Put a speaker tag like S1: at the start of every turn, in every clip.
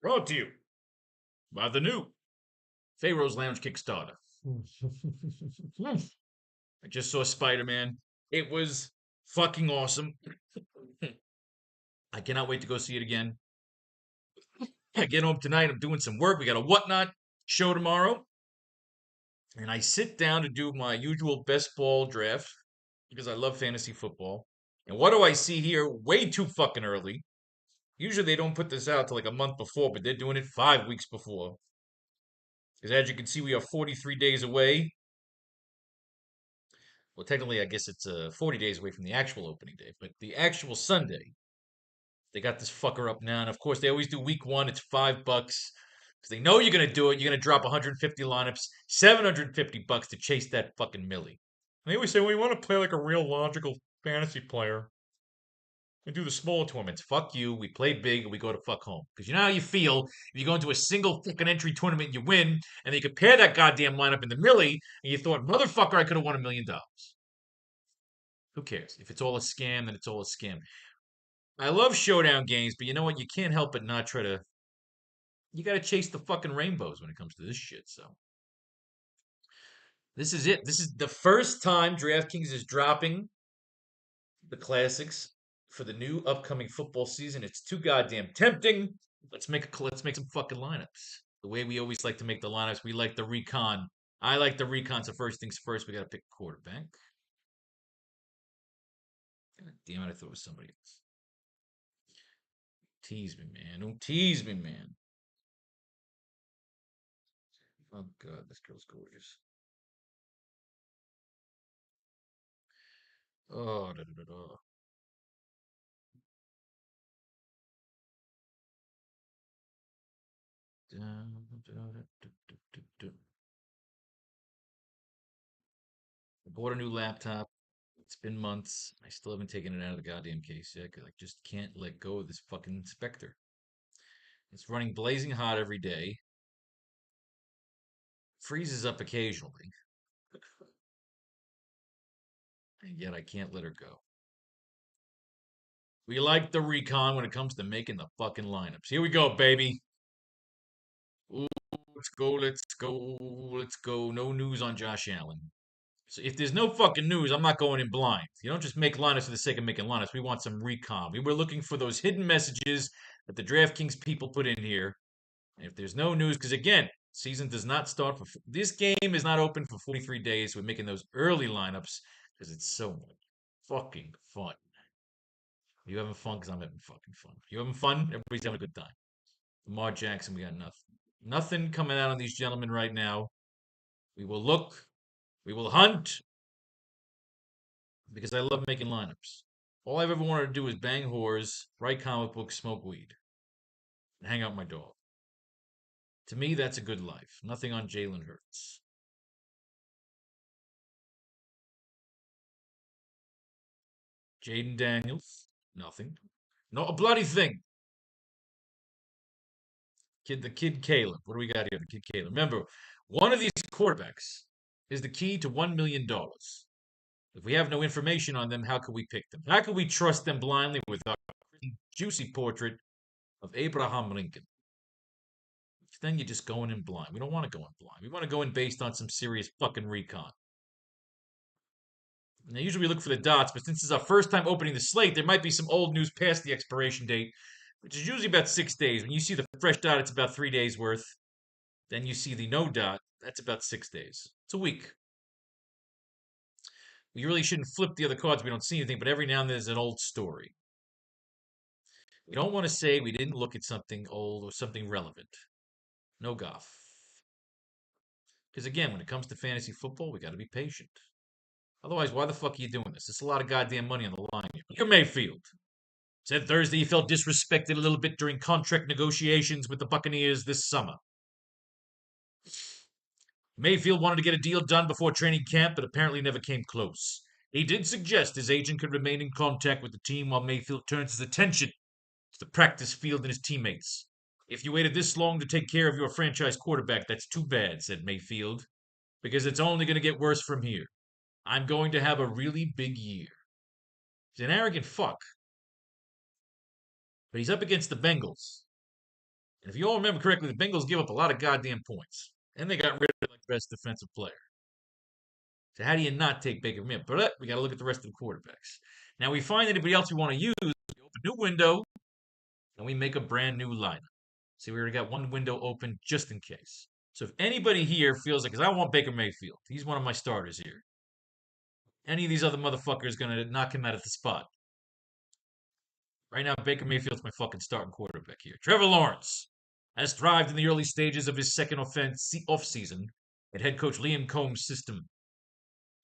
S1: Brought to you by the new Faro's Lounge Kickstarter. I just saw Spider-Man. It was fucking awesome. I cannot wait to go see it again. I get home tonight. I'm doing some work. We got a Whatnot show tomorrow. And I sit down to do my usual best ball draft because I love fantasy football. And what do I see here? Way too fucking early. Usually they don't put this out till like a month before, but they're doing it 5 weeks before. Because as you can see, we are 43 days away. Well, technically, I guess it's 40 days away from the actual opening day, but the actual Sunday, they got this fucker up now. And of course, they always do week one. It's $5 because they know you're gonna do it. You're gonna drop 150 lineups, 750 bucks to chase that fucking Millie. And they always say, "Well, you want to play like a real logical fantasy player and do the smaller tournaments." Fuck you. We play big and we go to fuck home. Because you know how you feel if you go into a single fucking entry tournament and you win, and then you compare that goddamn lineup in the Millie, and you thought, motherfucker, I could have won $1 million. Who cares? If it's all a scam, then it's all a scam. I love showdown games, but you know what? You can't help but not try to. You got to chase the fucking rainbows when it comes to this shit. So this is it. This is the first time DraftKings is dropping the classics for the new upcoming football season. It's too goddamn tempting. Let's make some fucking lineups. The way we always like to make the lineups, we like the recon. I like the recon. So first things first, we got to pick a quarterback. God damn it! I thought it was somebody else. Tease me, man. Don't tease me, man. Oh god, this girl's gorgeous. Oh, da, da, da, da. Da, da, da, da, da, da, da. I bought a new laptop. It's been months. I still haven't taken it out of the goddamn case yet because I just can't let go of this fucking Spectre. It's running blazing hot every day. Freezes up occasionally, and yet I can't let her go. We like the recon when it comes to making the fucking lineups. Here we go, baby. Ooh, let's go, let's go, let's go. No news on Josh Allen. So if there's no fucking news, I'm not going in blind. You don't just make lineups for the sake of making lineups. We want some recon. We were looking for those hidden messages that the DraftKings people put in here. And if there's no news, because again, season does not start for this game is not open for 43 days. We're making those early lineups because it's so much fucking fun. You having fun? Because I'm having fucking fun. You having fun? Everybody's having a good time. Lamar Jackson, we got nothing. Nothing coming out on these gentlemen right now. We will look. We will hunt because I love making lineups. All I've ever wanted to do is bang whores, write comic books, smoke weed, and hang out with my dog. To me, that's a good life. Nothing on Jalen Hurts. Jaden Daniels, nothing. Not a bloody thing. The kid Caleb. What do we got here? The kid Caleb. Remember, one of these quarterbacks is the key to $1 million. If we have no information on them, how can we pick them? How can we trust them blindly with our juicy portrait of Abraham Lincoln? Then you're just going in blind. We don't want to go in blind. We want to go in based on some serious fucking recon. Now, usually we look for the dots, but since it's our first time opening the slate, there might be some old news past the expiration date, which is usually about 6 days. When you see the fresh dot, it's about 3 days worth. Then you see the no dot, that's about 6 days. It's a week. We really shouldn't flip the other cards. We don't see anything, but every now and then there's an old story. We don't want to say we didn't look at something old or something relevant. No guff. Because again, when it comes to fantasy football, we got to be patient. Otherwise, why the fuck are you doing this? It's a lot of goddamn money on the line here. Baker Mayfield said Thursday he felt disrespected a little bit during contract negotiations with the Buccaneers this summer. Mayfield wanted to get a deal done before training camp, but apparently never came close. He did suggest his agent could remain in contact with the team while Mayfield turns his attention to the practice field and his teammates. If you waited this long to take care of your franchise quarterback, that's too bad, said Mayfield, because it's only going to get worse from here. I'm going to have a really big year. He's an arrogant fuck. But he's up against the Bengals. And if you all remember correctly, the Bengals give up a lot of goddamn points. And they got rid of the best defensive player. So how do you not take Baker Mayfield? But we got to look at the rest of the quarterbacks. Now we find anybody else we want to use, we open a new window, and we make a brand new lineup. See, we already got one window open just in case. So if anybody here feels like, because I want Baker Mayfield, he's one of my starters here. Any of these other motherfuckers going to knock him out at the spot. Right now, Baker Mayfield's my fucking starting quarterback here. Trevor Lawrence has thrived in the early stages of his second offseason at head coach Liam Combs' system.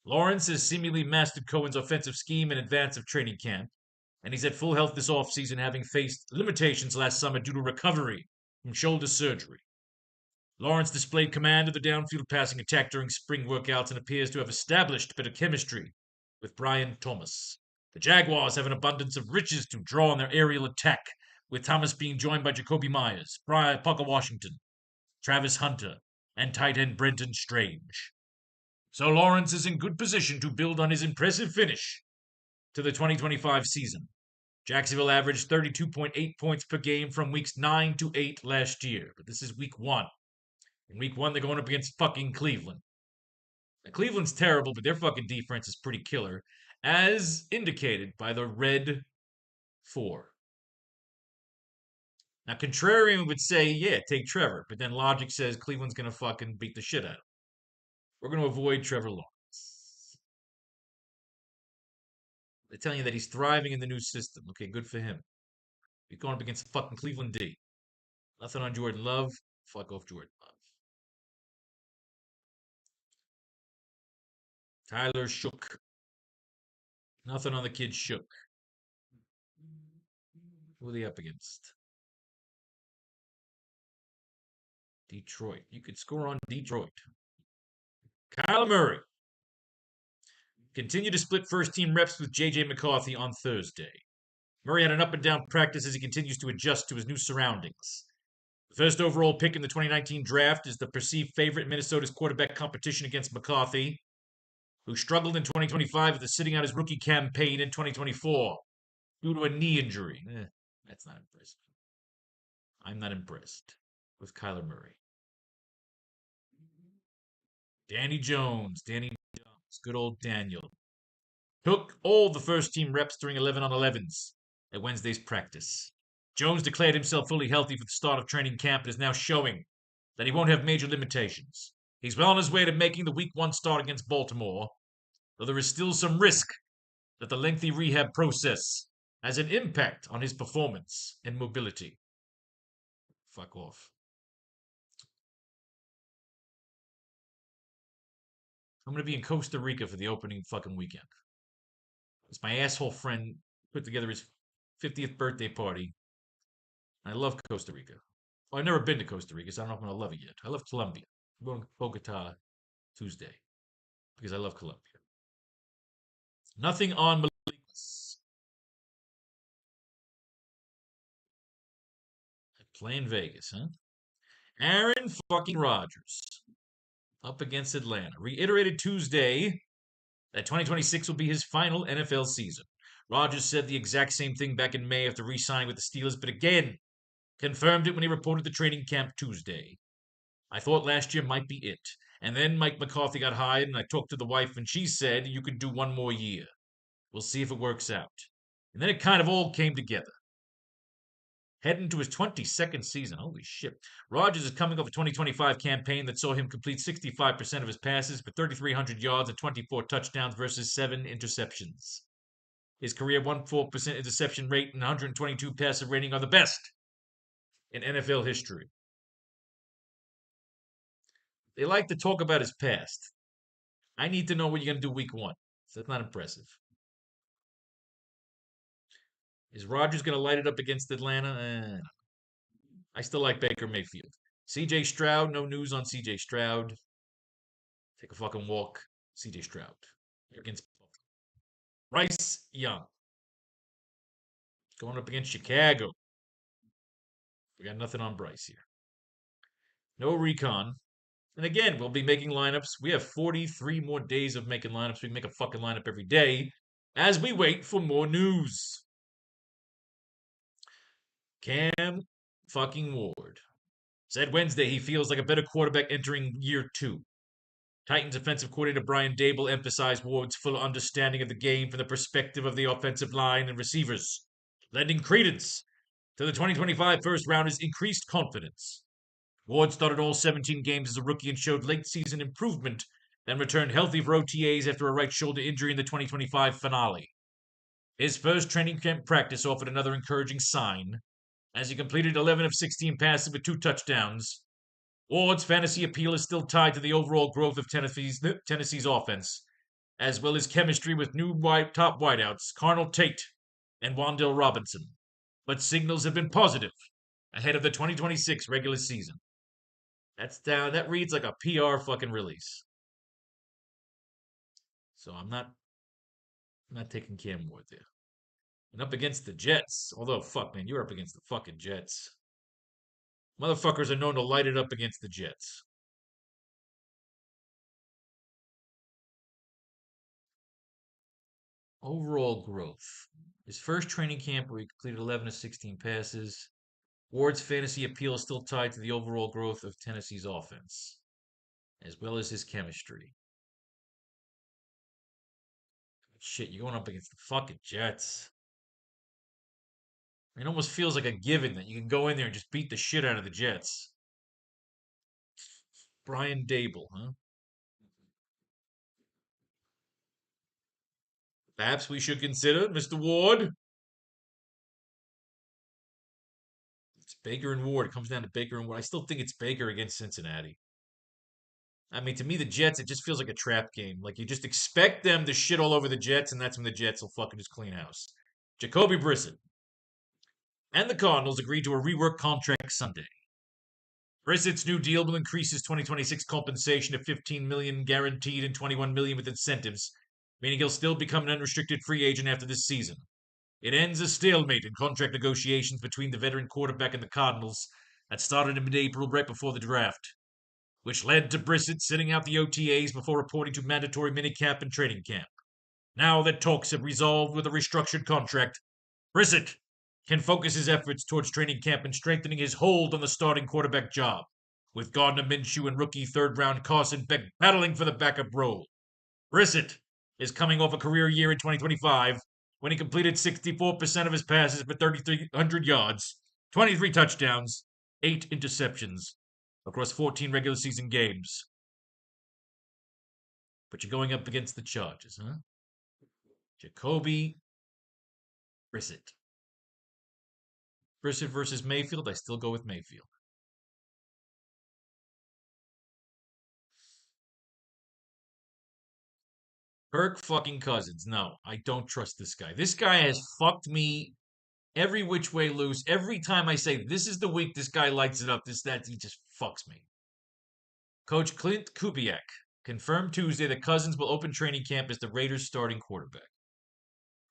S1: Lawrence has seemingly mastered Cohen's offensive scheme in advance of training camp, and he's at full health this offseason, having faced limitations last summer due to recovery from shoulder surgery. Lawrence displayed command of the downfield passing attack during spring workouts and appears to have established a bit of chemistry with Brian Thomas. The Jaguars have an abundance of riches to draw on their aerial attack, with Thomas being joined by Jacoby Myers, Brian Parker Washington, Travis Hunter, and tight end Brenton Strange. So Lawrence is in good position to build on his impressive finish to the 2025 season. Jacksonville averaged 32.8 points per game from weeks 9 to 8 last year, but this is week 1. In week 1, they're going up against fucking Cleveland. Now, Cleveland's terrible, but their fucking defense is pretty killer, as indicated by the red 4. Now, contrarian would say, yeah, take Trevor, but then logic says Cleveland's going to fucking beat the shit out of him. We're going to avoid Trevor Lawrence. They're telling you that he's thriving in the new system. Okay, good for him. He's going up against the fucking Cleveland D. Nothing on Jordan Love. Fuck off Jordan Love. Tyler Shook. Nothing on the kid Shook. Who are they up against? Detroit. You could score on Detroit. Kyler Murray. Continue to split first-team reps with J.J. McCarthy on Thursday. Murray had an up-and-down practice as he continues to adjust to his new surroundings. The first overall pick in the 2019 draft is the perceived favorite in Minnesota's quarterback competition against McCarthy, who struggled in 2025 after sitting out his rookie campaign in 2024 due to a knee injury. That's not impressive. I'm not impressed with Kyler Murray. Danny Jones, good old Daniel, took all the first-team reps during 11-on-11s at Wednesday's practice. Jones declared himself fully healthy for the start of training camp and is now showing that he won't have major limitations. He's well on his way to making the Week 1 start against Baltimore, though there is still some risk that the lengthy rehab process has an impact on his performance and mobility. Fuck off. I'm going to be in Costa Rica for the opening fucking weekend. It's my asshole friend put together his 50th birthday party. I love Costa Rica. Well, I've never been to Costa Rica, so I don't know if I'm going to love it yet. I love Colombia. I'm going to Bogota Tuesday because I love Colombia. Nothing on Malignus. Playing Vegas, huh? Aaron fucking Rodgers up against Atlanta. Reiterated Tuesday that 2026 will be his final NFL season. Rodgers said the exact same thing back in May after re-signing with the Steelers, but again, confirmed it when he reported the training camp Tuesday. I thought last year might be it. And then Mike McCarthy got hired, and I talked to the wife, and she said, you could do one more year. We'll see if it works out. And then it kind of all came together. Heading to his 22nd season. Holy shit. Rodgers is coming off a 2025 campaign that saw him complete 65% of his passes for 3,300 yards and 24 touchdowns versus 7 interceptions. His career 1.4% interception rate and 122 passer rating are the best in NFL history. They like to talk about his past. I need to know what you're going to do week 1. So that's not impressive. Is Rodgers going to light it up against Atlanta? I still like Baker Mayfield. CJ Stroud, no news on CJ Stroud. Take a fucking walk. CJ Stroud against Bryce Young. Going up against Chicago. We got nothing on Bryce here. No recon. And again, we'll be making lineups. We have 43 more days of making lineups. We can make a fucking lineup every day as we wait for more news. Cam fucking Ward. Said Wednesday he feels like a better quarterback entering year two. Titans offensive coordinator Brian Dable emphasized Ward's full understanding of the game from the perspective of the offensive line and receivers, lending credence to the 2025 first rounder's increased confidence. Ward started all 17 games as a rookie and showed late season improvement, then returned healthy for OTAs after a right shoulder injury in the 2025 finale. His first training camp practice offered another encouraging sign, as he completed 11 of 16 passes with 2 touchdowns. Ward's fantasy appeal is still tied to the overall growth of Tennessee's offense, as well as chemistry with new top wideouts, Carnell Tate and Wan'Dale Robinson. But signals have been positive ahead of the 2026 regular season. That reads like a PR fucking release. So I'm not taking Cam Ward there. And up against the Jets, although fuck man, you're up against the fucking Jets. Motherfuckers are known to light it up against the Jets. Overall growth. His first training camp where he completed 11 of 16 passes. Ward's fantasy appeal is still tied to the overall growth of Tennessee's offense, as well as his chemistry. Shit, you're going up against the fucking Jets. It almost feels like a given that you can go in there and just beat the shit out of the Jets. Brian Dable, huh? Perhaps we should consider Mr. Ward. It's Baker and Ward. It comes down to Baker and Ward. I still think it's Baker against Cincinnati. I mean, to me, the Jets, it just feels like a trap game. Like you just expect them to shit all over the Jets, and that's when the Jets will fucking just clean house. Jacoby Brissett and the Cardinals agreed to a rework contract Sunday. Brissett's new deal will increase his 2026 compensation to $15 million guaranteed and $21 million with incentives, meaning he'll still become an unrestricted free agent after this season. It ends a stalemate in contract negotiations between the veteran quarterback and the Cardinals that started in mid-April right before the draft, which led to Brissett sitting out the OTAs before reporting to mandatory minicamp and training camp. Now that talks have resolved with a restructured contract, Brissett can focus his efforts towards training camp and strengthening his hold on the starting quarterback job, with Gardner Minshew and rookie third-round Carson Beck battling for the backup role. Brissett is coming off a career year in 2025 when he completed 64% of his passes for 3,300 yards, 23 touchdowns, 8 interceptions across 14 regular season games. But you're going up against the Chargers, huh? Jacoby Brissett. Brissett versus Mayfield, I still go with Mayfield. Kirk fucking Cousins. No, I don't trust this guy. This guy has fucked me every which way loose. Every time I say this is the week this guy lights it up, he just fucks me. Coach Clint Kubiak confirmed Tuesday that Cousins will open training camp as the Raiders' starting quarterback.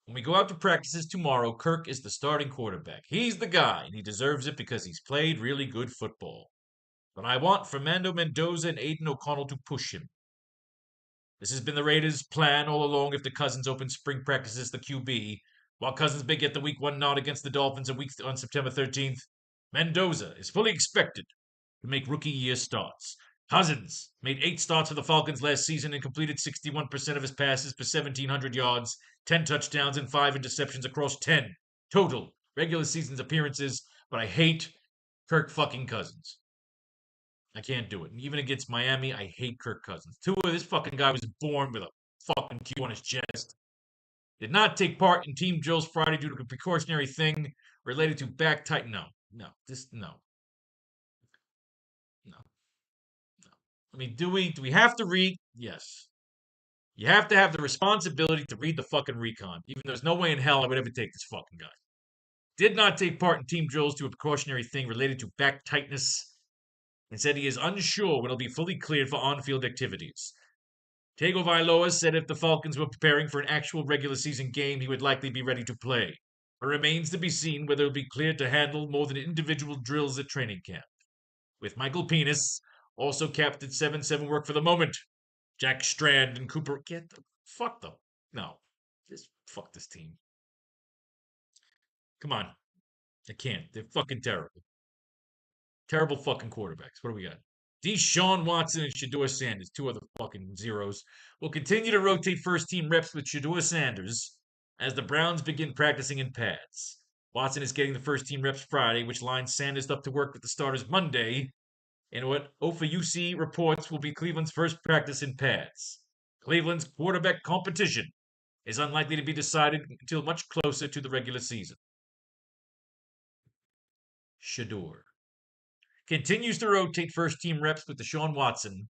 S1: When we go out to practices tomorrow, Kirk is the starting quarterback. He's the guy, and he deserves it because he's played really good football. But I want Fernando Mendoza and Aiden O'Connell to push him. This has been the Raiders' plan all along if the Cousins open spring practice as the QB, while Cousins may get the week 1 nod against the Dolphins on September 13th. Mendoza is fully expected to make rookie year starts. Cousins made 8 starts for the Falcons last season and completed 61% of his passes for 1,700 yards, 10 touchdowns, and 5 interceptions across 10 total regular season appearances. But I hate Kirk fucking Cousins. I can't do it. And even against Miami, I hate Kirk Cousins. This fucking guy was born with a fucking Q on his chest. Did not take part in team drills Friday due to a precautionary thing related to back tight. No. No. No. I mean, do we have to read? Yes. You have to have the responsibility to read the fucking recon. Even there's no way in hell I would ever take this fucking guy. Did not take part in team drills due to a precautionary thing related to back tightness and said he is unsure when he'll be fully cleared for on-field activities. Tego Vailoa said if the Falcons were preparing for an actual regular season game, he would likely be ready to play. It remains to be seen whether he'll be cleared to handle more than individual drills at training camp. With Michael Penis also capped at 7-7 work for the moment. Jack Strand and Cooper fuck them. No. Just fuck this team. Come on. I can't. They're fucking terrible. Terrible fucking quarterbacks. What do we got? Deshaun Watson and Shedeur Sanders, two other fucking zeros, will continue to rotate first team reps with Shedeur Sanders as the Browns begin practicing in pads. Watson is getting the first team reps Friday, which lines Sanders up to work with the starters Monday in what OFUC reports will be Cleveland's first practice in pads. Cleveland's quarterback competition is unlikely to be decided until much closer to the regular season. Shedeur continues to rotate first team reps with Deshaun Watson,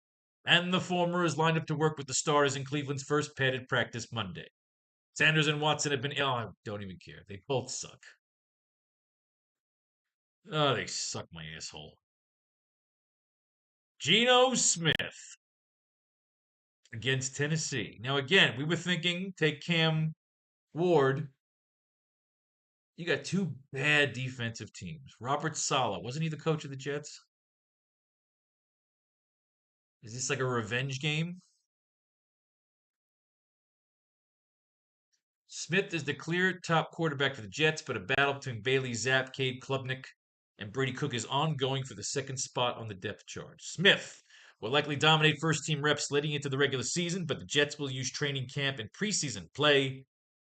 S1: and the former is lined up to work with the starters in Cleveland's first padded practice Monday. Sanders and Watson have been ill. I don't even care. They both suck. Oh, they suck my asshole. Geno Smith against Tennessee. Now, again, we were thinking take Cam Ward. You got two bad defensive teams. Robert Saleh, wasn't he the coach of the Jets? Is this like a revenge game? Smith is the clear top quarterback for the Jets, but a battle between Bailey Zapp, Cade Klubnik, and Brady Cook is ongoing for the second spot on the depth chart. Smith will likely dominate first team reps leading into the regular season, but the Jets will use training camp and preseason play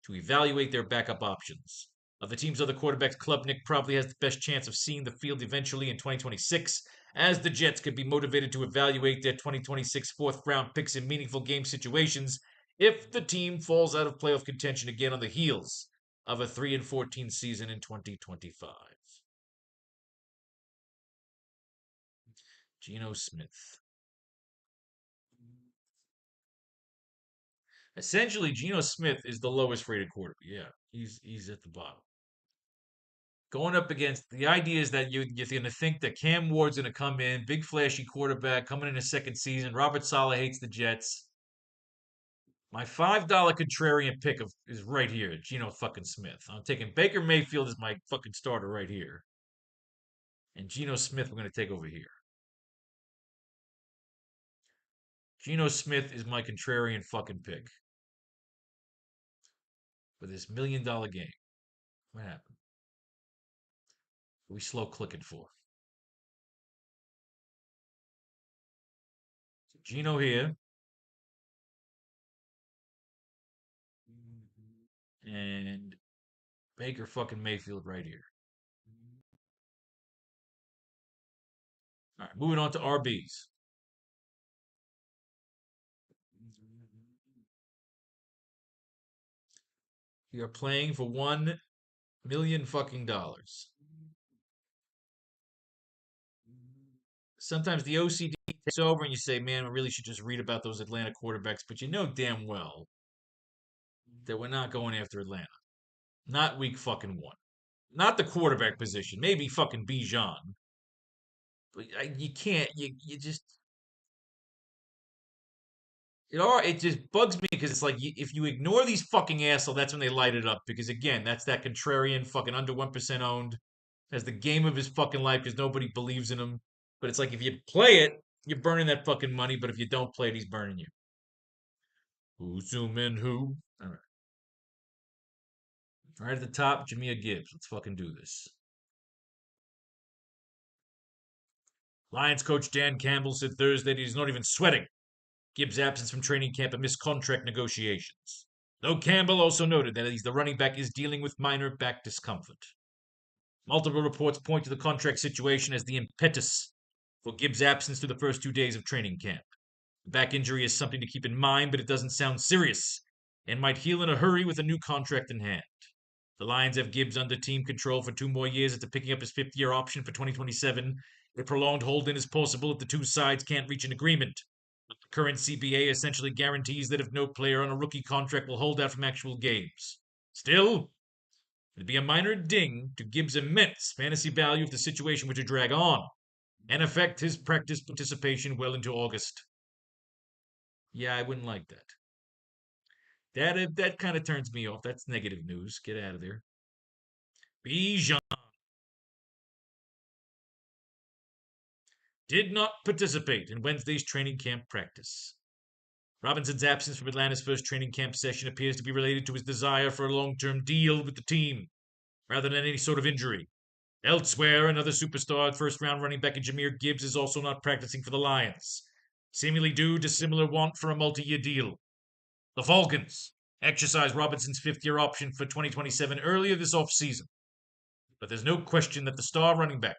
S1: to evaluate their backup options. Of the team's other quarterbacks, Klubnik probably has the best chance of seeing the field eventually in 2026, as the Jets could be motivated to evaluate their 2026 fourth round picks in meaningful game situations if the team falls out of playoff contention again on the heels of a 3-14 season in 2025. Geno Smith. Essentially, Geno Smith is the lowest rated quarterback. Yeah, he's at the bottom. Going up against the idea is that you're going to think that Cam Ward's going to come in, big flashy quarterback coming in his second season. Robert Saleh hates the Jets. My $5 contrarian pick is right here, Geno fucking Smith. I'm taking Baker Mayfield as my fucking starter right here. And Geno Smith we're going to take over here. Geno Smith is my contrarian fucking pick for this $1 million game. What happened? What are we slow clicking for? Geno here. And Baker fucking Mayfield right here. All right, moving on to RBs. We are playing for $1 million fucking dollars. Sometimes the OCD takes over and you say, man, we really should just read about those Atlanta quarterbacks, but you know damn well that we're not going after Atlanta. Not week fucking one. Not the quarterback position. Maybe fucking Bijan. But you can't. You just. It just bugs me because it's like if you ignore these fucking assholes, that's when they light it up. Because again, that's that contrarian fucking under 1% owned. Has the game of his fucking life because nobody believes in him. But it's like if you play it, you're burning that fucking money. But if you don't play it, he's burning you. Who's zooming who? All right. Right at the top, Jahmyr Gibbs. Let's fucking do this. Lions coach Dan Campbell said Thursday that he's not even sweating Gibbs' absence from training camp amidst contract negotiations. Though Campbell also noted that the running back is dealing with minor back discomfort. Multiple reports point to the contract situation as the impetus for Gibbs' absence through the first 2 days of training camp. The back injury is something to keep in mind, but it doesn't sound serious and might heal in a hurry with a new contract in hand. The Lions have Gibbs under team control for 2 more years after picking up his 5th-year option for 2027. A prolonged hold-in is possible if the two sides can't reach an agreement. The current CBA essentially guarantees that if no player on a rookie contract will hold out from actual games. Still, it'd be a minor ding to Gibbs' immense fantasy value if the situation were to drag on and affect his practice participation well into August. Yeah, I wouldn't like that. That kind of turns me off. That's negative news. Get out of there. Bijan did not participate in Wednesday's training camp practice. Robinson's absence from Atlanta's first training camp session appears to be related to his desire for a long-term deal with the team, rather than any sort of injury. Elsewhere, another superstar first-round running back in Jahmyr Gibbs is also not practicing for the Lions, seemingly due to similar want for a multi-year deal. The Falcons exercised Robinson's fifth-year option for 2027 earlier this offseason, but there's no question that the star running back,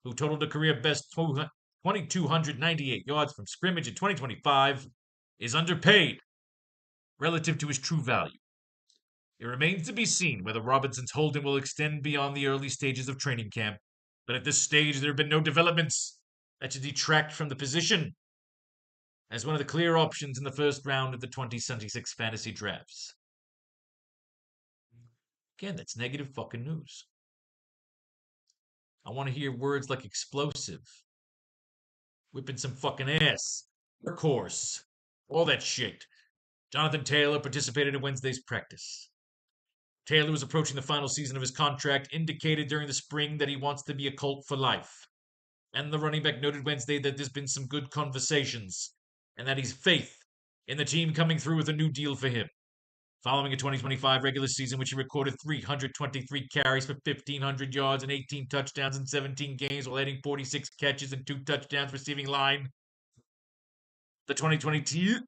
S1: who totaled a career best 2,298 yards from scrimmage in 2025, is underpaid relative to his true value. It remains to be seen whether Robinson's holding will extend beyond the early stages of training camp, but at this stage there have been no developments that should detract from the position as one of the clear options in the first round of the 2026 fantasy drafts. Again, that's negative fucking news. I want to hear words like explosive, whipping some fucking ass, workhorse, all that shit. Jonathan Taylor participated in Wednesday's practice. Taylor was approaching the final season of his contract, indicated during the spring that he wants to be a Colt for life. And the running back noted Wednesday that there's been some good conversations and that he's faith in the team coming through with a new deal for him. Following a 2025 regular season, which he recorded 323 carries for 1,500 yards and 18 touchdowns in 17 games while adding 46 catches and 2 touchdowns receiving line, the 2022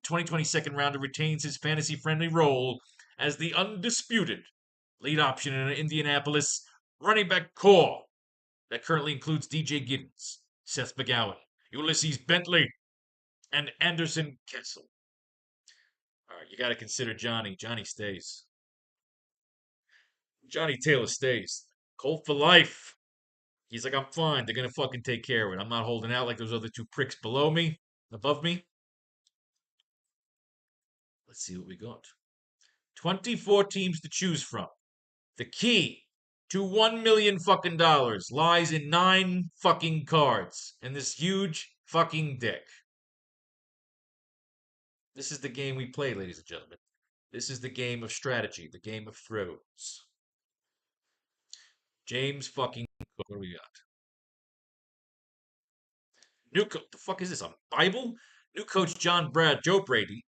S1: rounder retains his fantasy-friendly role as the undisputed lead option in an Indianapolis running back core that currently includes DJ Giddens, Seth McGowan, Ulysses Bentley, and Anderson Kessel. All right, you got to consider Johnny. Johnny stays. Johnny Taylor stays. Colt for life. He's like, I'm fine. They're going to fucking take care of it. I'm not holding out like those other two pricks below me, above me. Let's see what we got. 24 teams to choose from. The key to $1 million fucking dollars lies in 9 fucking cards in this huge fucking deck. This is the game we play, ladies and gentlemen. This is the game of strategy, the game of throws. James fucking Cook, what do we got? New coach, the fuck is this, a Bible? New coach Joe Brady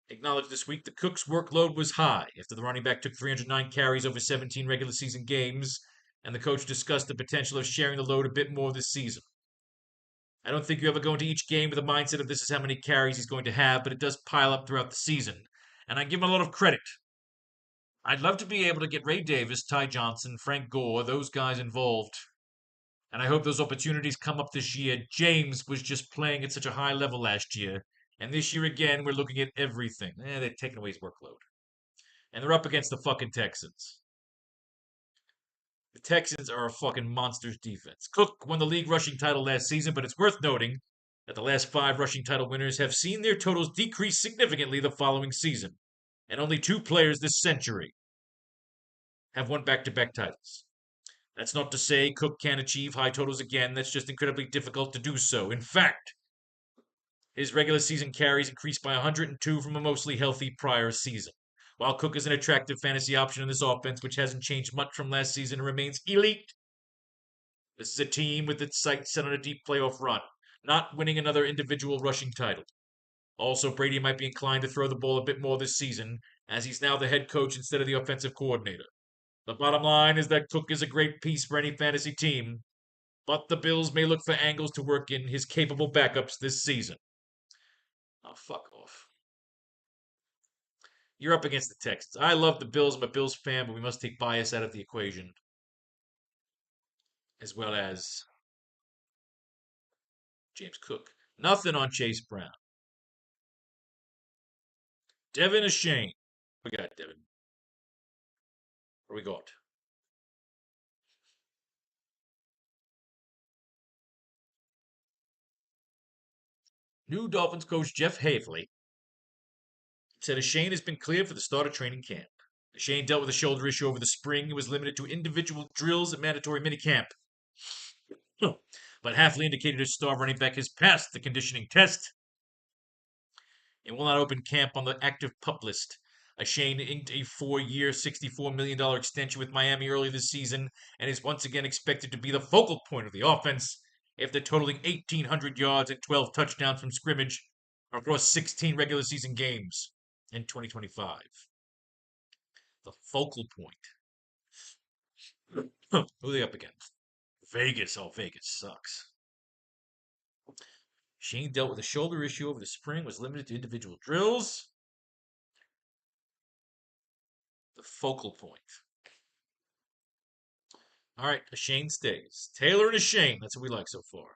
S1: acknowledged this week that Cook's workload was high after the running back took 309 carries over 17 regular season games, and the coach discussed the potential of sharing the load a bit more this season. I don't think you ever go into each game with the mindset of this is how many carries he's going to have, but it does pile up throughout the season, and I give him a lot of credit. I'd love to be able to get Ray Davis, Ty Johnson, Frank Gore, those guys involved, and I hope those opportunities come up this year. James was just playing at such a high level last year, and this year again, we're looking at everything. They're taking away his workload. And they're up against the fucking Texans. The Texans are a fucking monsters defense. Cook won the league rushing title last season, but it's worth noting that the last 5 rushing title winners have seen their totals decrease significantly the following season. And only 2 players this century have won back-to-back titles. That's not to say Cook can't achieve high totals again. That's just incredibly difficult to do so. In fact, his regular season carries increased by 102 from a mostly healthy prior season. While Cook is an attractive fantasy option in this offense, which hasn't changed much from last season and remains elite, this is a team with its sights set on a deep playoff run, not winning another individual rushing title. Also, Brady might be inclined to throw the ball a bit more this season, as he's now the head coach instead of the offensive coordinator. The bottom line is that Cook is a great piece for any fantasy team, but the Bills may look for angles to work in his capable backups this season. Oh, fuck off. You're up against the Texans. I love the Bills. I'm a Bills fan, but we must take bias out of the equation. As well as James Cook. Nothing on Chase Brown. Devin Ashane. We got Devin. What we got? New Dolphins coach Jeff Havley said Ashane has been cleared for the start of training camp. Ashane dealt with a shoulder issue over the spring and was limited to individual drills and mandatory minicamp. But Hafley indicated his star running back has passed the conditioning test and will not open camp on the active PUP list. Ashane inked a 4-year, $64 million extension with Miami early this season and is once again expected to be the focal point of the offense after totaling 1,800 yards and 12 touchdowns from scrimmage across 16 regular season games in 2025. The focal point. Who are they up against? Vegas. Oh, Vegas sucks. Shane dealt with a shoulder issue over the spring, was limited to individual drills. The focal point. All right, a Shane stays. Taylor and a Shane. That's what we like so far.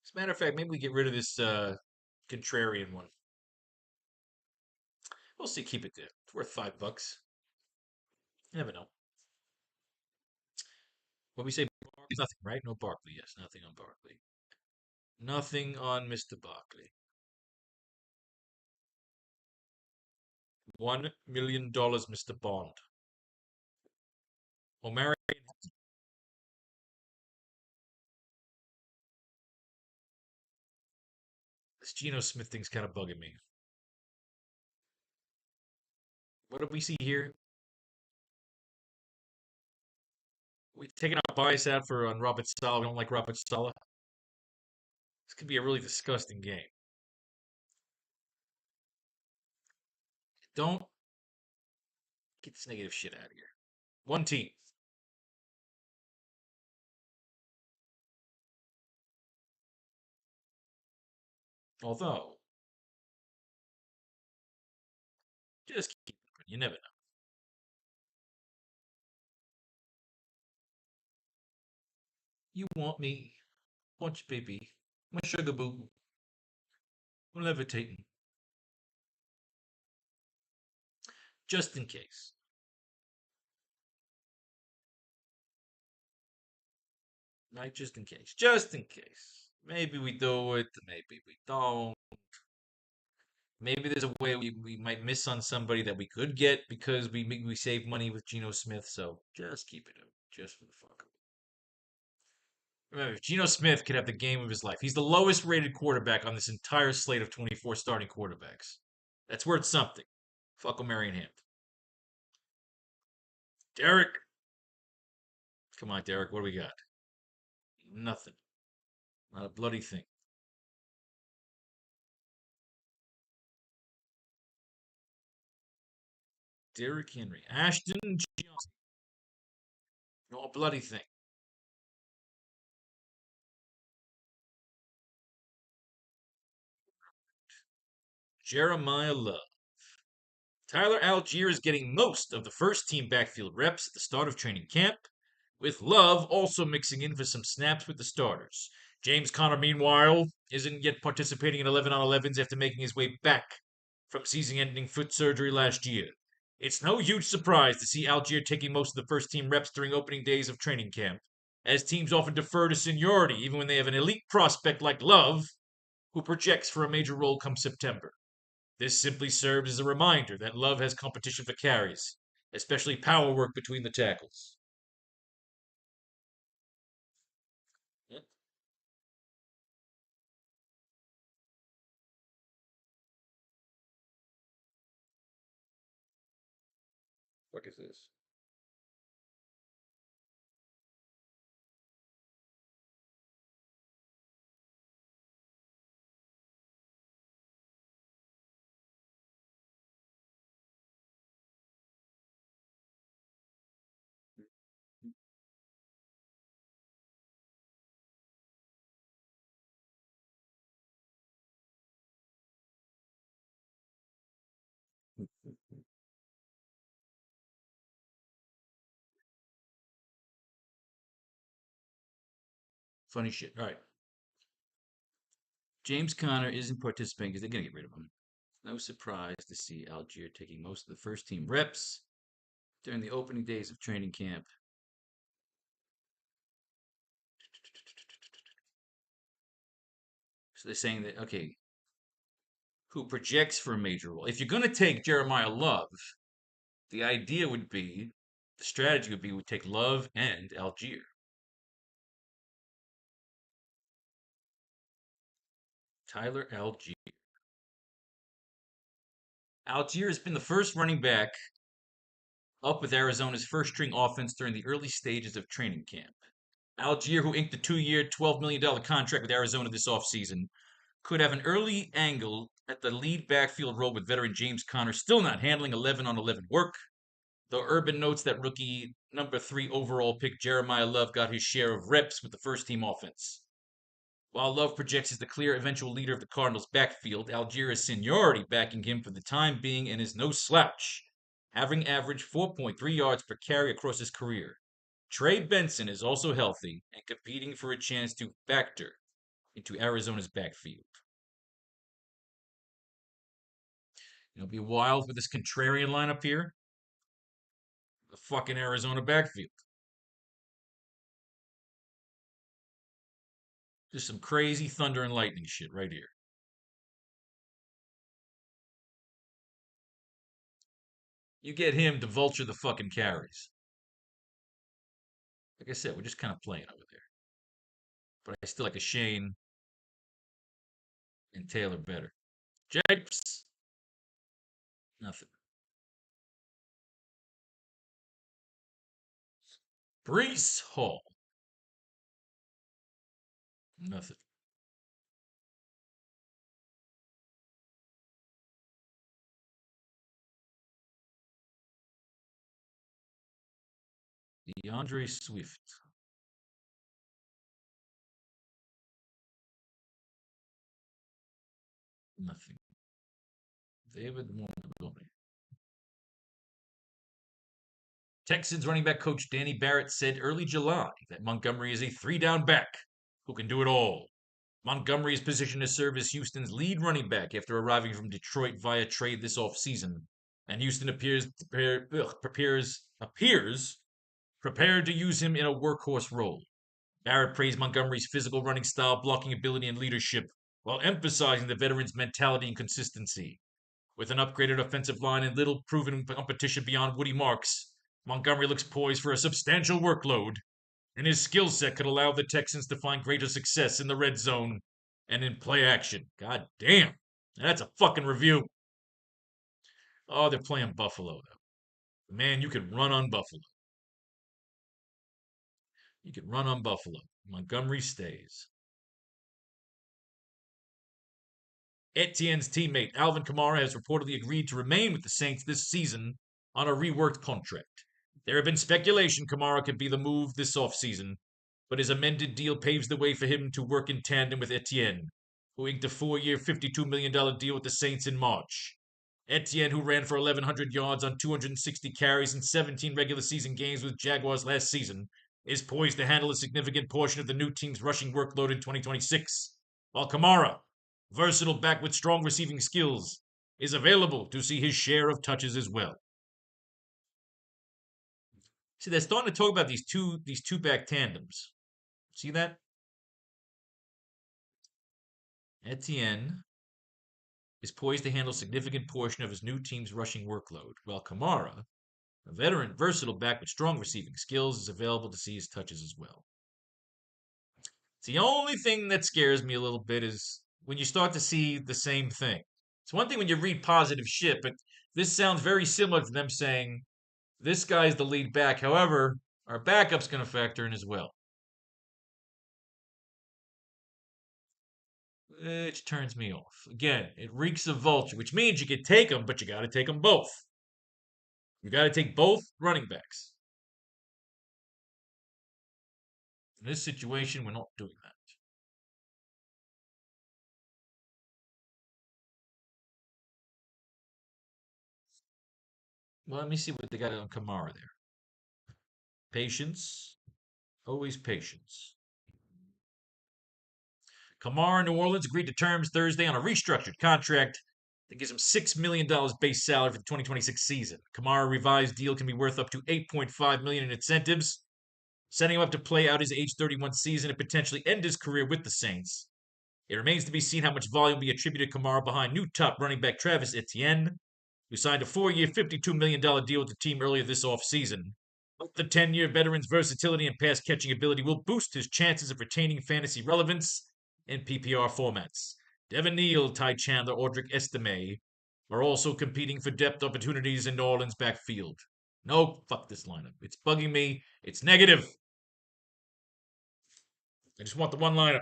S1: As a matter of fact, maybe we get rid of this contrarian one. We'll see. Keep it there. It's worth $5. You never know. What we say? Nothing, right? No Barkley. Yes, nothing on Barkley. Nothing on Mr. Barkley. $1 million, Mr. Bond. O'Mara. This Geno Smith thing's kind of bugging me. What do we see here? We taking our bias out for on Robert Saleh. We don't like Robert Saleh. This could be a really disgusting game. Don't get this negative shit out of here. One team. Although, just keep it. You never know. You want me? Want you, baby? My sugar boo. I'm levitating. Just in case. Right? Just in case. Just in case. Maybe we do it. Maybe we don't. Maybe there's a way we might miss on somebody that we could get because we save money with Geno Smith. So just keep it up, just for the fuck of it. Remember, if Geno Smith could have the game of his life, he's the lowest rated quarterback on this entire slate of 24 starting quarterbacks. That's worth something. Fuck a Marion Hand. Derek. Come on, Derek. What do we got? Nothing. Not a bloody thing. Derrick Henry. Ashton Johnson. No bloody thing. Jeremiah Love. Tyler Algier is getting most of the first team backfield reps at the start of training camp, with Love also mixing in for some snaps with the starters. James Conner, meanwhile, isn't yet participating in 11 on 11s after making his way back from season ending foot surgery last year. It's no huge surprise to see Algier taking most of the first team reps during opening days of training camp, as teams often defer to seniority even when they have an elite prospect like Love, who projects for a major role come September. This simply serves as a reminder that Love has competition for carries, especially power work between the tackles. What the fuck is this? Funny shit. All right. James Conner isn't participating because they're going to get rid of him. No surprise to see Algier taking most of the first team reps during the opening days of training camp. So they're saying that, okay, who projects for a major role? If you're going to take Jeremiah Love, the idea would be, the strategy would be, we take Love and Algier. Tyler Algier. Algier has been the first running back up with Arizona's first string offense during the early stages of training camp. Algier, who inked the 2 year, $12 million contract with Arizona this offseason, could have an early angle at the lead backfield role with veteran James Conner still not handling 11 on 11 work. Though Urban notes that rookie number 3 overall pick Jeremiah Love got his share of reps with the first team offense. While Love projects as the clear eventual leader of the Cardinals' backfield, Algiera's seniority backing him for the time being and is no slouch, having averaged 4.3 yards per carry across his career. Trey Benson is also healthy and competing for a chance to factor into Arizona's backfield. It'll be wild with this contrarian lineup here. The fucking Arizona backfield. Just some crazy thunder and lightning shit right here. You get him to vulture the fucking carries. Like I said, we're just kind of playing over there. But I still like a Shane and Taylor better. Japes. Nothing. Brees Hall. Nothing. DeAndre Swift. Nothing. David Montgomery. Texans running back coach Danny Barrett said early July that Montgomery is a 3-down back who can do it all. Montgomery is positioned to serve as Houston's lead running back after arriving from Detroit via trade this offseason, and Houston appears prepared to use him in a workhorse role. Barrett praised Montgomery's physical running style, blocking ability, and leadership, while emphasizing the veteran's mentality and consistency. With an upgraded offensive line and little proven competition beyond Woody Marks, Montgomery looks poised for a substantial workload, and his skill set could allow the Texans to find greater success in the red zone and in play action. God damn. That's a fucking review. Oh, they're playing Buffalo, though. Man, you could run on Buffalo. You could run on Buffalo. Montgomery stays. Etienne's teammate Alvin Kamara has reportedly agreed to remain with the Saints this season on a reworked contract. There have been speculation Kamara could be the move this offseason, but his amended deal paves the way for him to work in tandem with Etienne, who inked a 4-year, $52 million deal with the Saints in March. Etienne, who ran for 1,100 yards on 260 carries in 17 regular season games with Jaguars last season, is poised to handle a significant portion of the new team's rushing workload in 2026, while Kamara, versatile back with strong receiving skills, is available to see his share of touches as well. See, they're starting to talk about these two back tandems. See that? Etienne is poised to handle a significant portion of his new team's rushing workload, while Kamara, a veteran, versatile back with strong receiving skills, is available to see his touches as well. It's the only thing that scares me a little bit is when you start to see the same thing. It's one thing when you read positive shit, but this sounds very similar to them saying, this guy's the lead back. However, our backup's going to factor in as well. It turns me off. Again, it reeks of vulture, which means you can take them, but you got to take them both. You got to take both running backs. In this situation, we're not doing that. Well, let me see what they got on Kamara there. Patience. Always patience. Kamara, New Orleans agreed to terms Thursday on a restructured contract that gives him $6 million base salary for the 2026 season. Kamara revised deal can be worth up to $8.5 million in incentives, setting him up to play out his age 31 season and potentially end his career with the Saints. It remains to be seen how much volume will be attributed to Kamara behind new top running back Travis Etienne, who signed a 4-year, $52 million deal with the team earlier this offseason. But the 10-year veteran's versatility and pass catching ability will boost his chances of retaining fantasy relevance in PPR formats. Devin Neal, Ty Chandler, Audric Estime are also competing for depth opportunities in New Orleans' backfield. No, fuck this lineup. It's bugging me. It's negative. I just want the one lineup.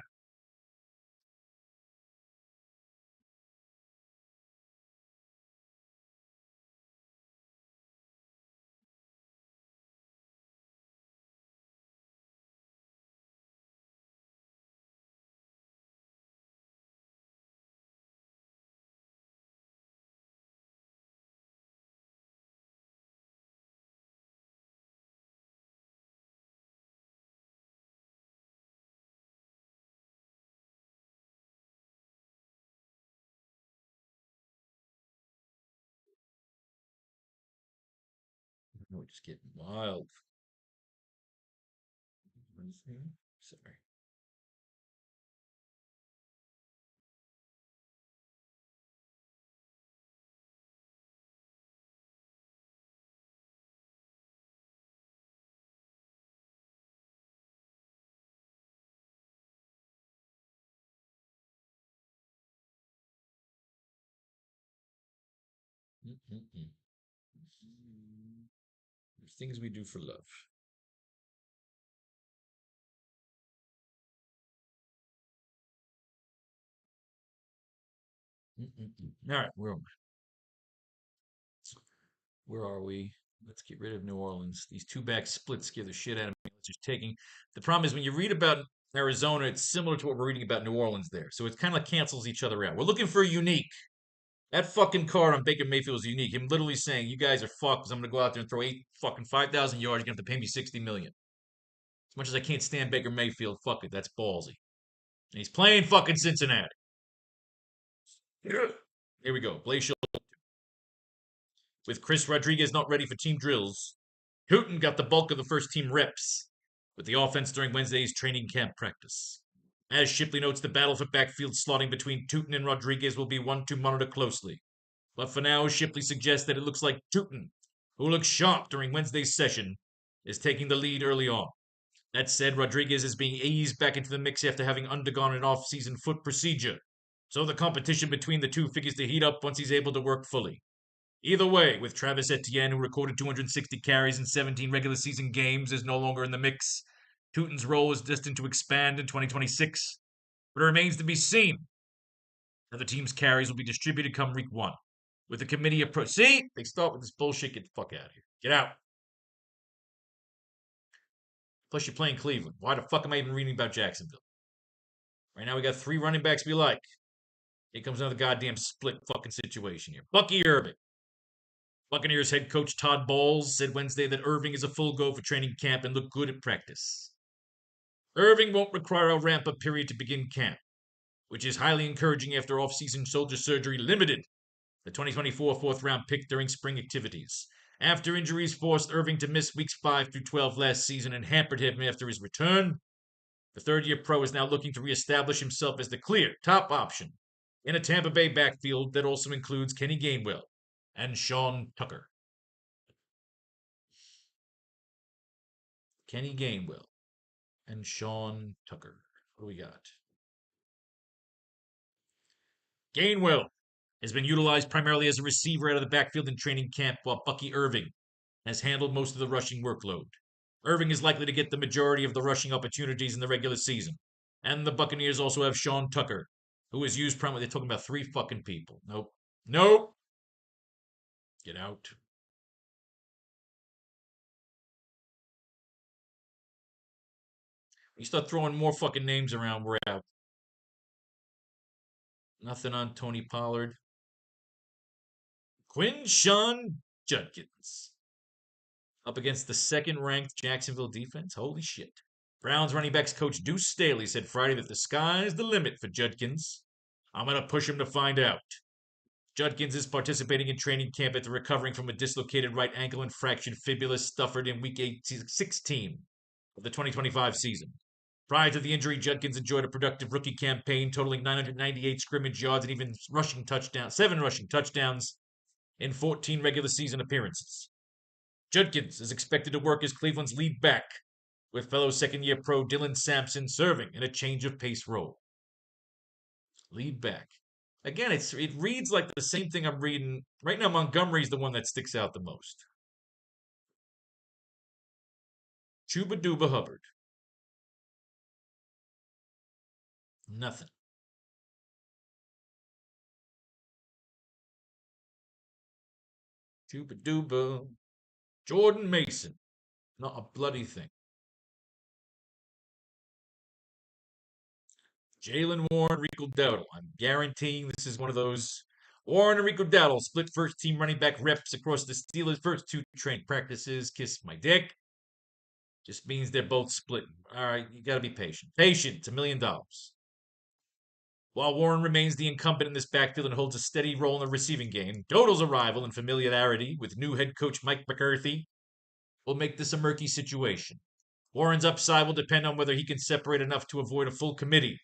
S1: We're just getting wild. Sorry. Mm-mm-mm. Things we do for love. Mm-mm-mm. All right, where are we? Let's get rid of New Orleans. These two back splits scare the shit out of me. Let's just taking. The problem is when you read about Arizona, it's similar to what we're reading about New Orleans there. So it kind of cancels each other out. We're looking for a unique. That fucking card on Baker Mayfield is unique. Him literally saying, "You guys are fucked because I'm gonna go out there and throw 5,000 yards. You're gonna have to pay me 60 million." As much as I can't stand Baker Mayfield, fuck it, that's ballsy. And he's playing fucking Cincinnati. Here we go. Glacial. With Chris Rodriguez not ready for team drills, Hooten got the bulk of the first team reps with the offense during Wednesday's training camp practice. As Shipley notes, the battle for backfield slotting between Tootin and Rodriguez will be one to monitor closely. But for now, Shipley suggests that it looks like Tootin, who looked sharp during Wednesday's session, is taking the lead early on. That said, Rodriguez is being eased back into the mix after having undergone an off-season foot procedure. So the competition between the two figures to heat up once he's able to work fully. Either way, with Travis Etienne, who recorded 260 carries in 17 regular season games, is no longer in the mix. Tootin's role is destined to expand in 2026, but it remains to be seen how the team's carries will be distributed come week one. With the committee approach. See? They start with this bullshit. Get the fuck out of here. Get out. Plus, you're playing Cleveland. Why the fuck am I even reading about Jacksonville? Right now, we got 3 running backs we like. Here comes another goddamn split fucking situation here. Bucky Irving. Buccaneers head coach Todd Bowles said Wednesday that Irving is a full go for training camp and looked good at practice. Irving won't require a ramp up period to begin camp, which is highly encouraging after off-season shoulder surgery limited the 2024 fourth round pick during spring activities. After injuries forced Irving to miss weeks 5 through 12 last season and hampered him after his return, the third-year pro is now looking to reestablish himself as the clear top option in a Tampa Bay backfield that also includes Kenny Gainwell and Sean Tucker. Kenny Gainwell and Sean Tucker. What do we got? Gainwell has been utilized primarily as a receiver out of the backfield in training camp, while Bucky Irving has handled most of the rushing workload. Irving is likely to get the majority of the rushing opportunities in the regular season. And the Buccaneers also have Sean Tucker, who is used primarily. They're talking about 3 fucking people. Nope. Nope. Get out. You start throwing more fucking names around, we're out. Nothing on Tony Pollard. Quinshawn Judkins up against the second-ranked Jacksonville defense. Holy shit. Browns running backs coach Deuce Staley said Friday that the sky's the limit for Judkins. I'm going to push him to find out. Judkins is participating in training camp after recovering from a dislocated right ankle and fractured fibula suffered in week 16 of the 2025 season. Prior to the injury, Judkins enjoyed a productive rookie campaign, totaling 998 scrimmage yards and even 7 rushing touchdowns in 14 regular season appearances. Judkins is expected to work as Cleveland's lead back, with fellow second-year pro Dylan Sampson serving in a change of pace role. Lead back. Again, it reads like the same thing I'm reading. Right now, Montgomery's the one that sticks out the most. Chuba Duba Hubbard. Nothing. Chuba Duba. Jordan Mason. Not a bloody thing. Jalen Warren, Rico Dowdle. I'm guaranteeing this is one of those. Warren and Rico Dowdle split first team running back reps across the Steelers' first 2 train practices. Kiss my dick. Just means they're both splitting. All right, you got to be patient. Patient. It's $1 million. While Warren remains the incumbent in this backfield and holds a steady role in the receiving game, Dowdle's arrival and familiarity with new head coach Mike McCarthy will make this a murky situation. Warren's upside will depend on whether he can separate enough to avoid a full committee,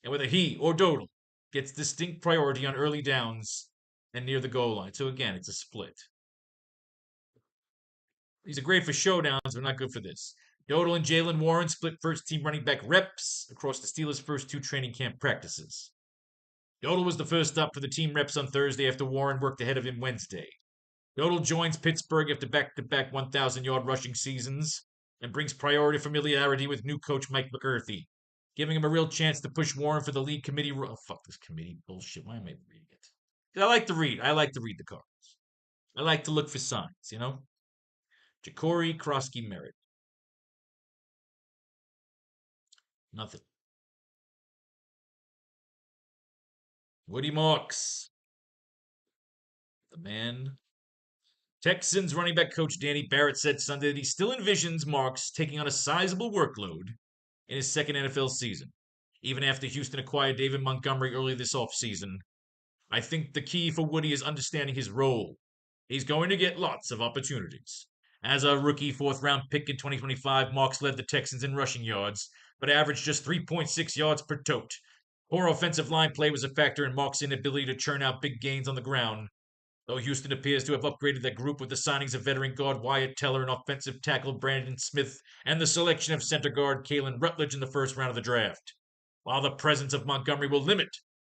S1: and whether he or Dodal gets distinct priority on early downs and near the goal line. So again, it's a split. These are great for showdowns, but not good for this. Dodal and Jalen Warren split first team running back reps across the Steelers' first 2 training camp practices. Dodal was the first up for the team reps on Thursday after Warren worked ahead of him Wednesday. Dodal joins Pittsburgh after back-to-back 1,000-yard rushing seasons and brings priority familiarity with new coach Mike McCarthy, giving him a real chance to push Warren for the league committee. Oh, fuck this committee bullshit. Why am I reading it? I like to read. I like to read the cards. I like to look for signs, you know? Ja'Cory Krosky Merritt. Nothing. Woody Marks. The man. Texans running back coach Danny Barrett said Sunday that he still envisions Marks taking on a sizable workload in his second NFL season, even after Houston acquired David Montgomery early this offseason. I think the key for Woody is understanding his role. He's going to get lots of opportunities. As a rookie 4th-round pick in 2025, Marks led the Texans in rushing yards, but averaged just 3.6 yards per tote. Poor offensive line play was a factor in Marks' inability to churn out big gains on the ground. Though Houston appears to have upgraded that group with the signings of veteran guard Wyatt Teller and offensive tackle Brandon Smith and the selection of center guard Kalen Rutledge in the first round of the draft. While the presence of Montgomery will limit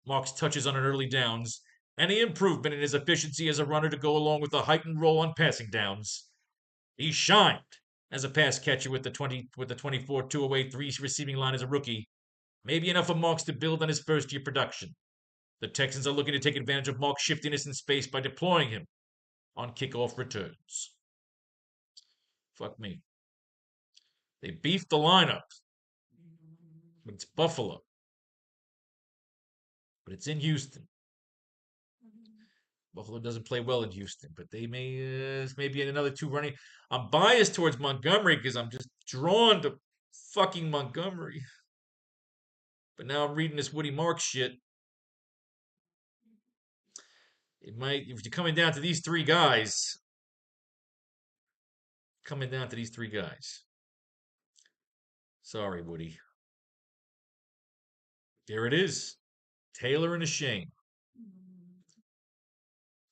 S1: Marks' touches on an early downs, any improvement in his efficiency as a runner to go along with a heightened role on passing downs. He shined as a pass catcher with the 24 208 3 receiving line as a rookie, maybe enough for Marks to build on his first year production. The Texans are looking to take advantage of Mark's shiftiness in space by deploying him on kickoff returns. Fuck me. They beefed the lineup, but it's Buffalo. But it's in Houston. Buffalo doesn't play well in Houston, but they may maybe in another 2 running. I'm biased towards Montgomery because I'm just drawn to fucking Montgomery. But now I'm reading this Woody Marks shit. It might, if you're coming down to these 3 guys, Sorry, Woody. There it is. Taylor and a shame.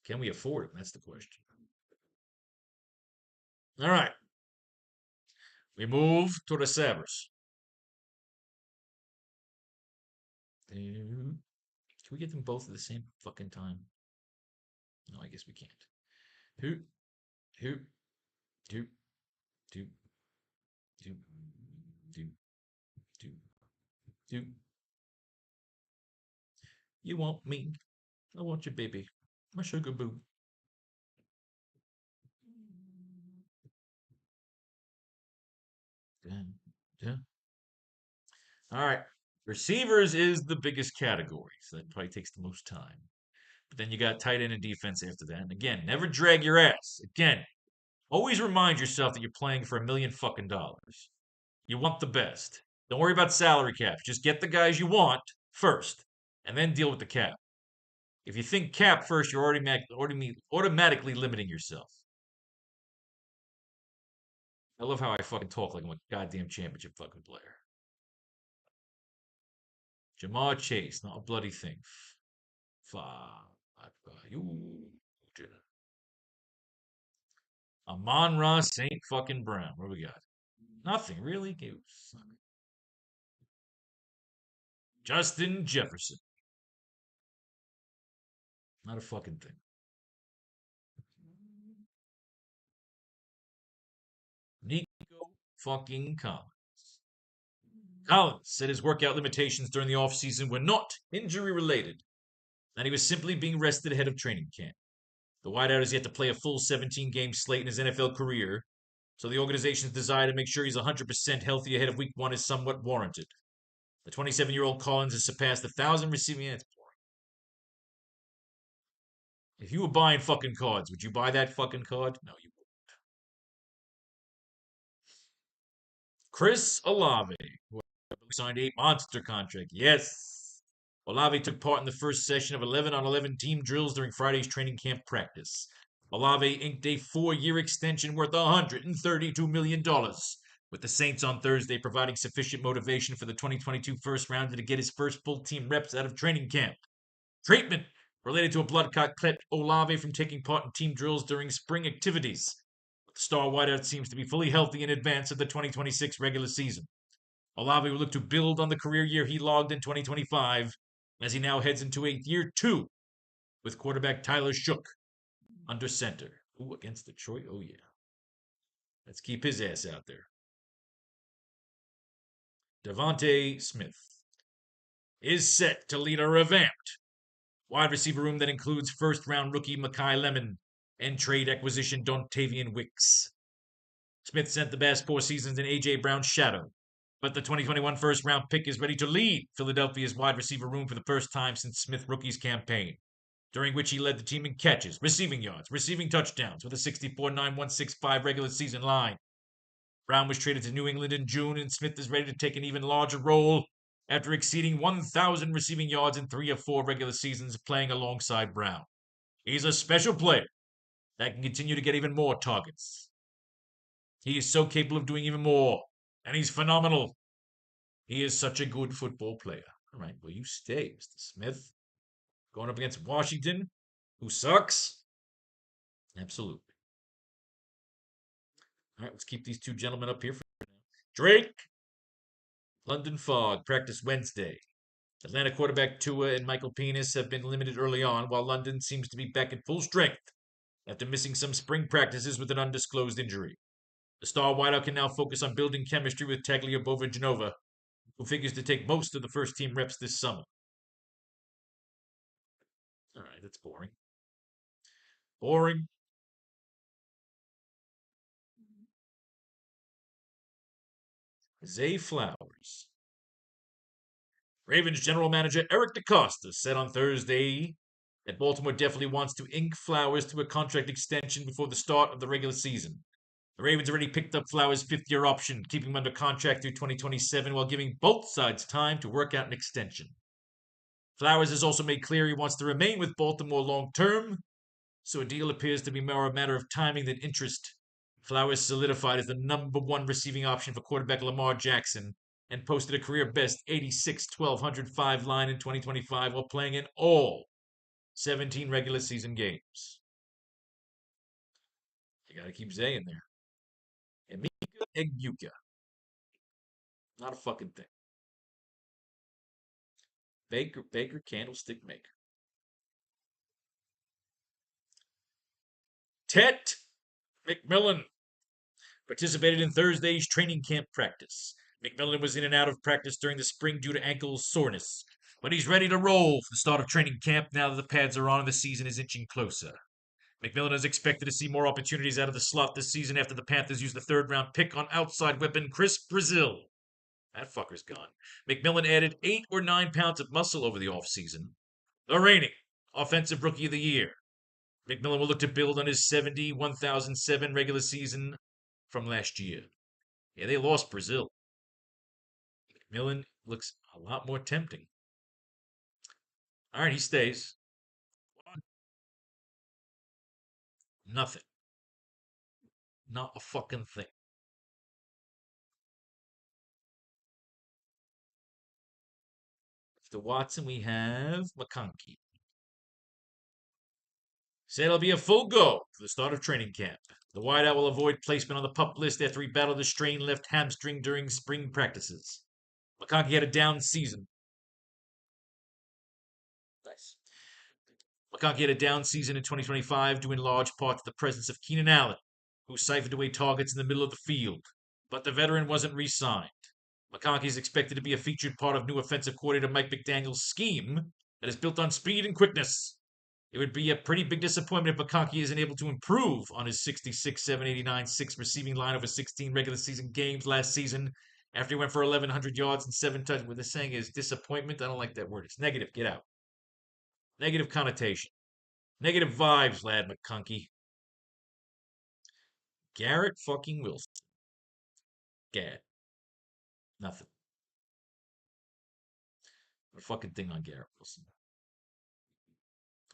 S1: Can we afford him? That's the question. All right. We move to the Sabres. Can we get them both at the same fucking time? No, I guess we can't. Who? Do. Do. Do. Do. Do. You want me? I want you, baby. My sugar boo. Yeah. All right. Receivers is the biggest category, so that probably takes the most time. But then you got tight end and defense after that. And again, never drag your ass. Again, always remind yourself that you're playing for $1 million fucking dollars. You want the best. Don't worry about salary caps. Just get the guys you want first, and then deal with the cap. If you think cap first, you're automatically limiting yourself. I love how I fucking talk like I'm a goddamn championship fucking player. Jamar Chase, not a bloody thing. Amon-Ra St. fucking Brown. What do we got? Nothing, really? Justin Jefferson. Not a fucking thing. Nico fucking Collins. Collins said his workout limitations during the offseason were not injury related, and he was simply being rested ahead of training camp. The wideout has yet to play a full 17-game slate in his NFL career, so the organization's desire to make sure he's 100% healthy ahead of week 1 is somewhat warranted. The 27-year-old Collins has surpassed 1,000 receiving yards. If you were buying fucking cards, would you buy that fucking card? No, you wouldn't. Chris Olave, who signed a monster contract. Yes. Olave took part in the first session of 11-on-11 team drills during Friday's training camp practice. Olave inked a 4-year extension worth $132 million, with the Saints on Thursday providing sufficient motivation for the 2022 first rounder to get his first full team reps out of training camp. Treatment related to a blood clot kept Olave from taking part in team drills during spring activities. The star wideout seems to be fully healthy in advance of the 2026 regular season. Olave will look to build on the career year he logged in 2025 as he now heads into a year 2 with quarterback Tyler Shook under center. Ooh, against Detroit? Oh, yeah. Let's keep his ass out there. Devontae Smith is set to lead a revamped wide receiver room that includes first-round rookie Mekhi Lemon and trade acquisition Dontavian Wicks. Smith sent the past 4 seasons in A.J. Brown's shadow, but the 2021 first-round pick is ready to lead Philadelphia's wide receiver room for the first time since Smith rookie's campaign, during which he led the team in catches, receiving yards, receiving touchdowns with a 64.9165 regular season line. Brown was traded to New England in June, and Smith is ready to take an even larger role after exceeding 1,000 receiving yards in 3 of 4 regular seasons playing alongside Brown. He's a special player that can continue to get even more targets. He is so capable of doing even more, and he's phenomenal. He is such a good football player. All right, well, you stay, Mr. Smith. Going up against Washington, who sucks. Absolutely. All right, let's keep these 2 gentlemen up here for now. Drake, London Fog, practice Wednesday. Atlanta quarterback Tua and Michael Penix have been limited early on, while London seems to be back at full strength after missing some spring practices with an undisclosed injury. The star wideout can now focus on building chemistry with Tagliabue Genova, who figures to take most of the first team reps this summer. All right, that's boring. Boring. Zay Flowers. Ravens general manager Eric DeCosta said on Thursday that Baltimore definitely wants to ink Flowers to a contract extension before the start of the regular season. The Ravens already picked up Flowers' 5th-year option, keeping him under contract through 2027 while giving both sides time to work out an extension. Flowers has also made clear he wants to remain with Baltimore long term, so a deal appears to be more a matter of timing than interest. Flowers solidified as the number 1 receiving option for quarterback Lamar Jackson and posted a career best 86-1205 line in 2025 while playing in all 17 regular season games. You gotta keep Zay in there. Emeka Egbuka. Not a fucking thing. Baker Candlestick Maker. Tet McMillan participated in Thursday's training camp practice. McMillan was in and out of practice during the spring due to ankle soreness, but he's ready to roll for the start of training camp now that the pads are on and the season is inching closer. McMillan is expected to see more opportunities out of the slot this season after the Panthers used the 3rd-round pick on outside weapon Chris Brazil. That fucker's gone. McMillan added 8 or 9 pounds of muscle over the offseason. The reigning Offensive Rookie of the Year. McMillan will look to build on his 70-1007 regular season from last year. Yeah, they lost Brazil. McMillan looks a lot more tempting. All right, he stays. Nothing. Not a fucking thing. After Watson, we have McConkey. Said it'll be a full go for the start of training camp. The wideout will avoid placement on the PUP list after he battled a strained left hamstring during spring practices. McConkey had a down season. Nice. McConkey had a down season in 2025 due in large part to the presence of Keenan Allen, who siphoned away targets in the middle of the field. But the veteran wasn't re-signed. McConkey is expected to be a featured part of new offensive coordinator Mike McDaniel's scheme that is built on speed and quickness. It would be a pretty big disappointment if McConkey isn't able to improve on his 66-789-6 receiving line over 16 regular season games last season after he went for 1,100 yards and 7 touchdowns. What they're saying is disappointment. I don't like that word. It's negative. Get out. Negative connotation. Negative vibes, lad McConkey. Garrett fucking Wilson. Gad. Nothing. Not a fucking thing on Garrett Wilson.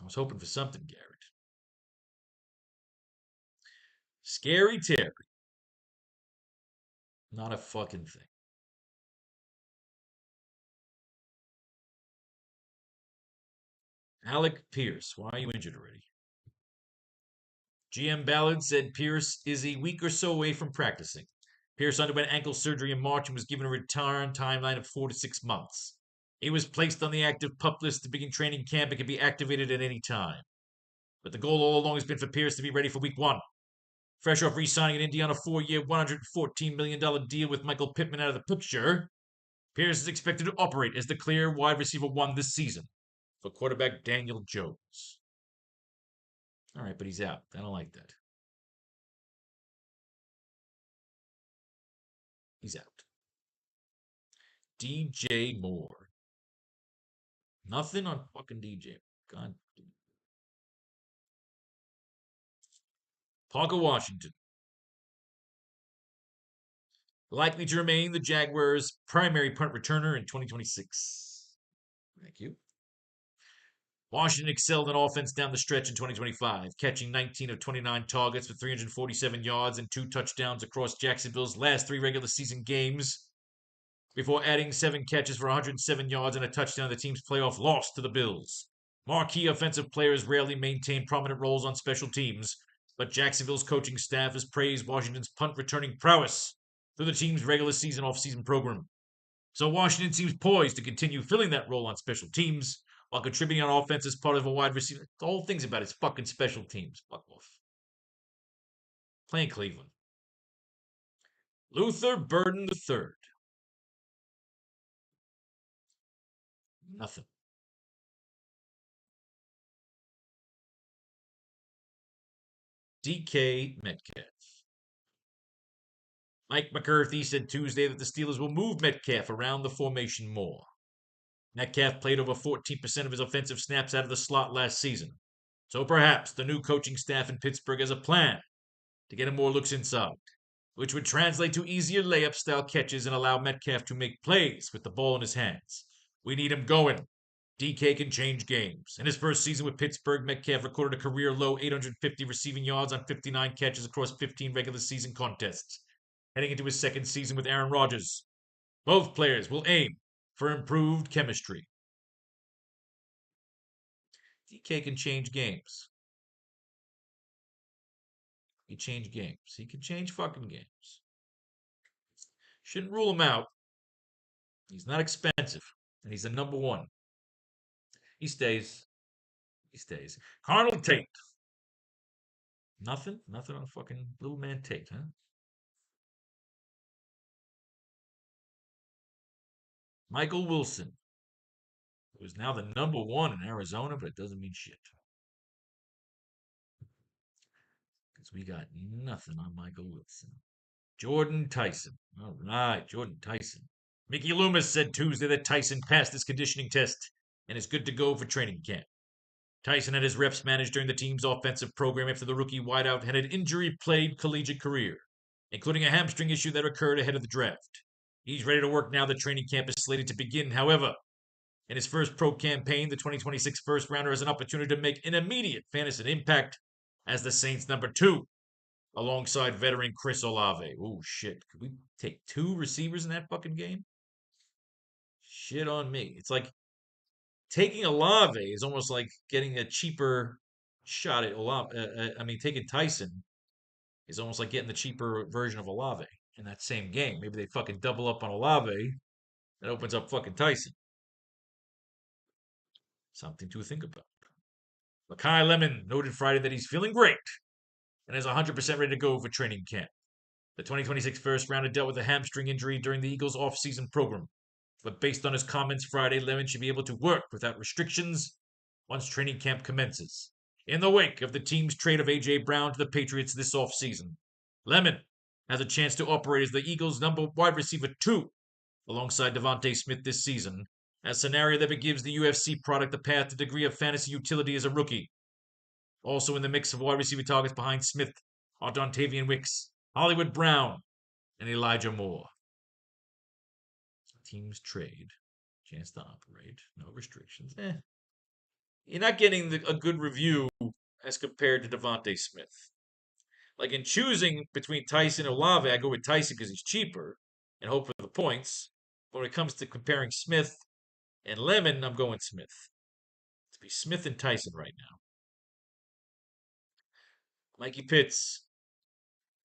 S1: I was hoping for something, Garrett. Scary Terry. Not a fucking thing. Alec Pierce. Why are you injured already? GM Ballard said Pierce is a week or so away from practicing. Pierce underwent ankle surgery in March and was given a return timeline of 4 to 6 months. He was placed on the active pup list to begin training camp and can be activated at any time. But the goal all along has been for Pierce to be ready for week one. Fresh off re-signing an Indiana 4-year, $114 million deal with Michael Pittman out of the picture, Pierce is expected to operate as the clear wide receiver one this season for quarterback Daniel Jones. All right, but he's out. I don't like that. He's out. DJ Moore. Nothing on fucking DJ. God. Parker Washington. Likely to remain the Jaguars' primary punt returner in 2026. Thank you. Washington excelled in offense down the stretch in 2025, catching 19 of 29 targets for 347 yards and 2 touchdowns across Jacksonville's last 3 regular season games, before adding 7 catches for 107 yards and a touchdown in the team's playoff loss to the Bills. Marquee offensive players rarely maintain prominent roles on special teams, but Jacksonville's coaching staff has praised Washington's punt returning prowess through the team's regular season off-season program. So Washington seems poised to continue filling that role on special teams while contributing on offense as part of a wide receiver. The whole thing's about his fucking special teams. Fuck off. Playing Cleveland. Luther Burden III. Nothing. DK Metcalf. Mike McCarthy said Tuesday that the Steelers will move Metcalf around the formation more. Metcalf played over 14% of his offensive snaps out of the slot last season. So perhaps the new coaching staff in Pittsburgh has a plan to get him more looks inside, which would translate to easier layup style catches and allow Metcalf to make plays with the ball in his hands. We need him going. DK can change games. In his first season with Pittsburgh, Metcalf recorded a career low 850 receiving yards on 59 catches across 15 regular season contests, heading into his second season with Aaron Rodgers. Both players will aim for improved chemistry. DK can change games. He can change games. He can change fucking games. Shouldn't rule him out. He's not expensive, and he's the number one. He stays. He stays. Carnal Tate. Nothing? Nothing on fucking little man Tate, huh? Michael Wilson, who is now the number one in Arizona, but it doesn't mean shit. Because we got nothing on Michael Wilson. Jordan Tyson. All right, Jordan Tyson. Mickey Loomis said Tuesday that Tyson passed his conditioning test and is good to go for training camp. Tyson had his reps managed during the team's offensive program after the rookie wideout had an injury-plagued collegiate career, including a hamstring issue that occurred ahead of the draft. He's ready to work now that training camp is slated to begin. However, in his first pro campaign, the 2026 first rounder has an opportunity to make an immediate fantasy impact as the Saints' number 2, alongside veteran Chris Olave. Oh, shit. Could we take 2 receivers in that fucking game? Shit on me. It's like taking Olave is almost like getting a cheaper shot at Olave. Taking Tyson is almost like getting the cheaper version of Olave in that same game. Maybe they fucking double up on Olave. That opens up fucking Tyson. Something to think about. Makai Lemon noted Friday that he's feeling great and is 100% ready to go for training camp. The 2026 first rounder dealt with a hamstring injury during the Eagles' off-season program, but based on his comments Friday, Lemon should be able to work without restrictions once training camp commences. In the wake of the team's trade of A.J. Brown to the Patriots this offseason, Lemon has a chance to operate as the Eagles' number wide receiver 2 alongside Devontae Smith this season, a scenario that gives the UFC product a path to degree of fantasy utility as a rookie. Also in the mix of wide receiver targets behind Smith are Dontavian Wicks, Hollywood Brown, and Elijah Moore. Teams trade. Chance to operate. No restrictions. You're not getting a good review as compared to Devontae Smith. Like in choosing between Tyson and Olave, I go with Tyson because he's cheaper and hope for the points. But when it comes to comparing Smith and Lemon, I'm going Smith. To be Smith and Tyson right now. Mikey Pitts.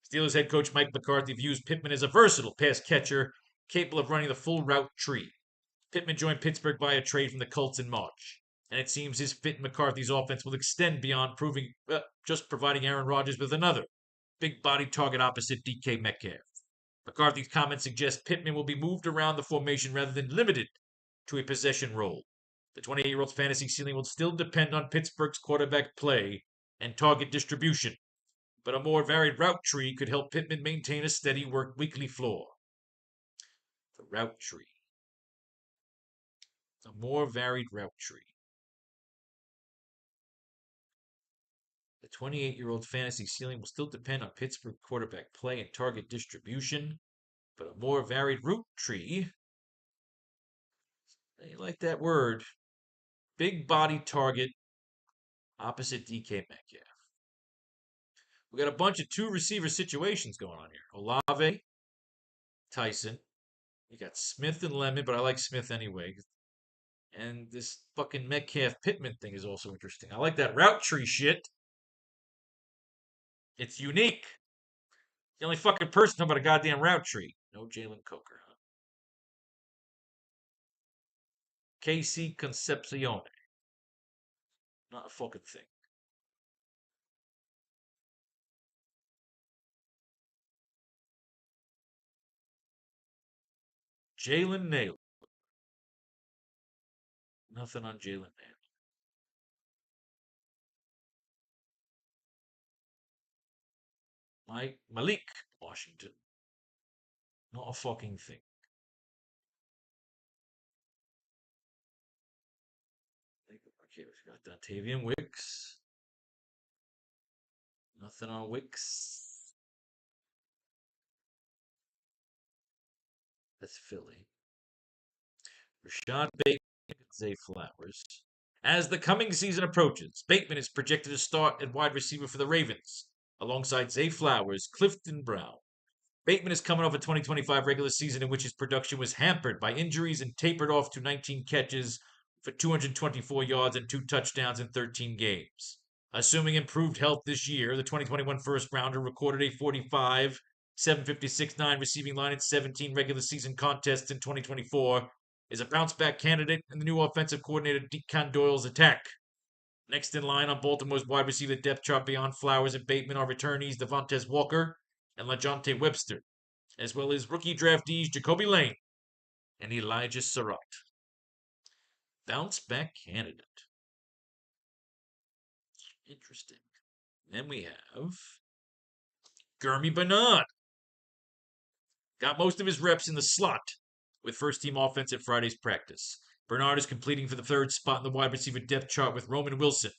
S1: Steelers head coach Mike McCarthy views Pittman as a versatile pass catcher capable of running the full route tree. Pittman joined Pittsburgh via trade from the Colts in March, and it seems his fit in McCarthy's offense will extend beyond just providing Aaron Rodgers with another big body target opposite DK Metcalf. McCarthy's comments suggest Pittman will be moved around the formation rather than limited to a possession role. The 28-year-old's fantasy ceiling will still depend on Pittsburgh's quarterback play and target distribution, but a more varied route tree could help Pittman maintain a steady weekly floor. The route tree. A more varied route tree. The 28-year-old fantasy ceiling will still depend on Pittsburgh quarterback play and target distribution, but a more varied route tree. I like that word. Big body target opposite DK Metcalf. We got a bunch of two receiver situations going on here. Olave, Tyson. You got Smith and Lemon, but I like Smith anyway. And this fucking Metcalf Pittman thing is also interesting. I like that route tree shit. It's unique. The only fucking person talking about a goddamn route tree. No Jalen Coker, huh? KC Concepcion. Not a fucking thing. Jalen Nailor. Nothing on Jalen Nailor. Malik Washington. Not a fucking thing. Okay, we got Dontavian Wicks. Nothing on Wicks. That's Philly. Rashad Bateman, Zay Flowers. As the coming season approaches, Bateman is projected to start at wide receiver for the Ravens, alongside Zay Flowers, Clifton Brown. Bateman is coming off a 2025 regular season in which his production was hampered by injuries and tapered off to 19 catches for 224 yards and 2 touchdowns in 13 games. Assuming improved health this year, the 2021 first rounder recorded a 45, 756.9 receiving line in 17 regular season contests in 2024, is a bounce back candidate in the new offensive coordinator Deacon Doyle's attack. Next in line on Baltimore's wide receiver depth chart beyond Flowers and Bateman are returnees Devontae Walker and LaJohntay Webster, as well as rookie draftees Jacoby Lane and Elijah Surratt. Bounce back candidate. Interesting. Then we have Gurmy Bernard. Got most of his reps in the slot with first team offense at Friday's practice. Bernard is completing for the third spot in the wide receiver depth chart with Roman Wilson,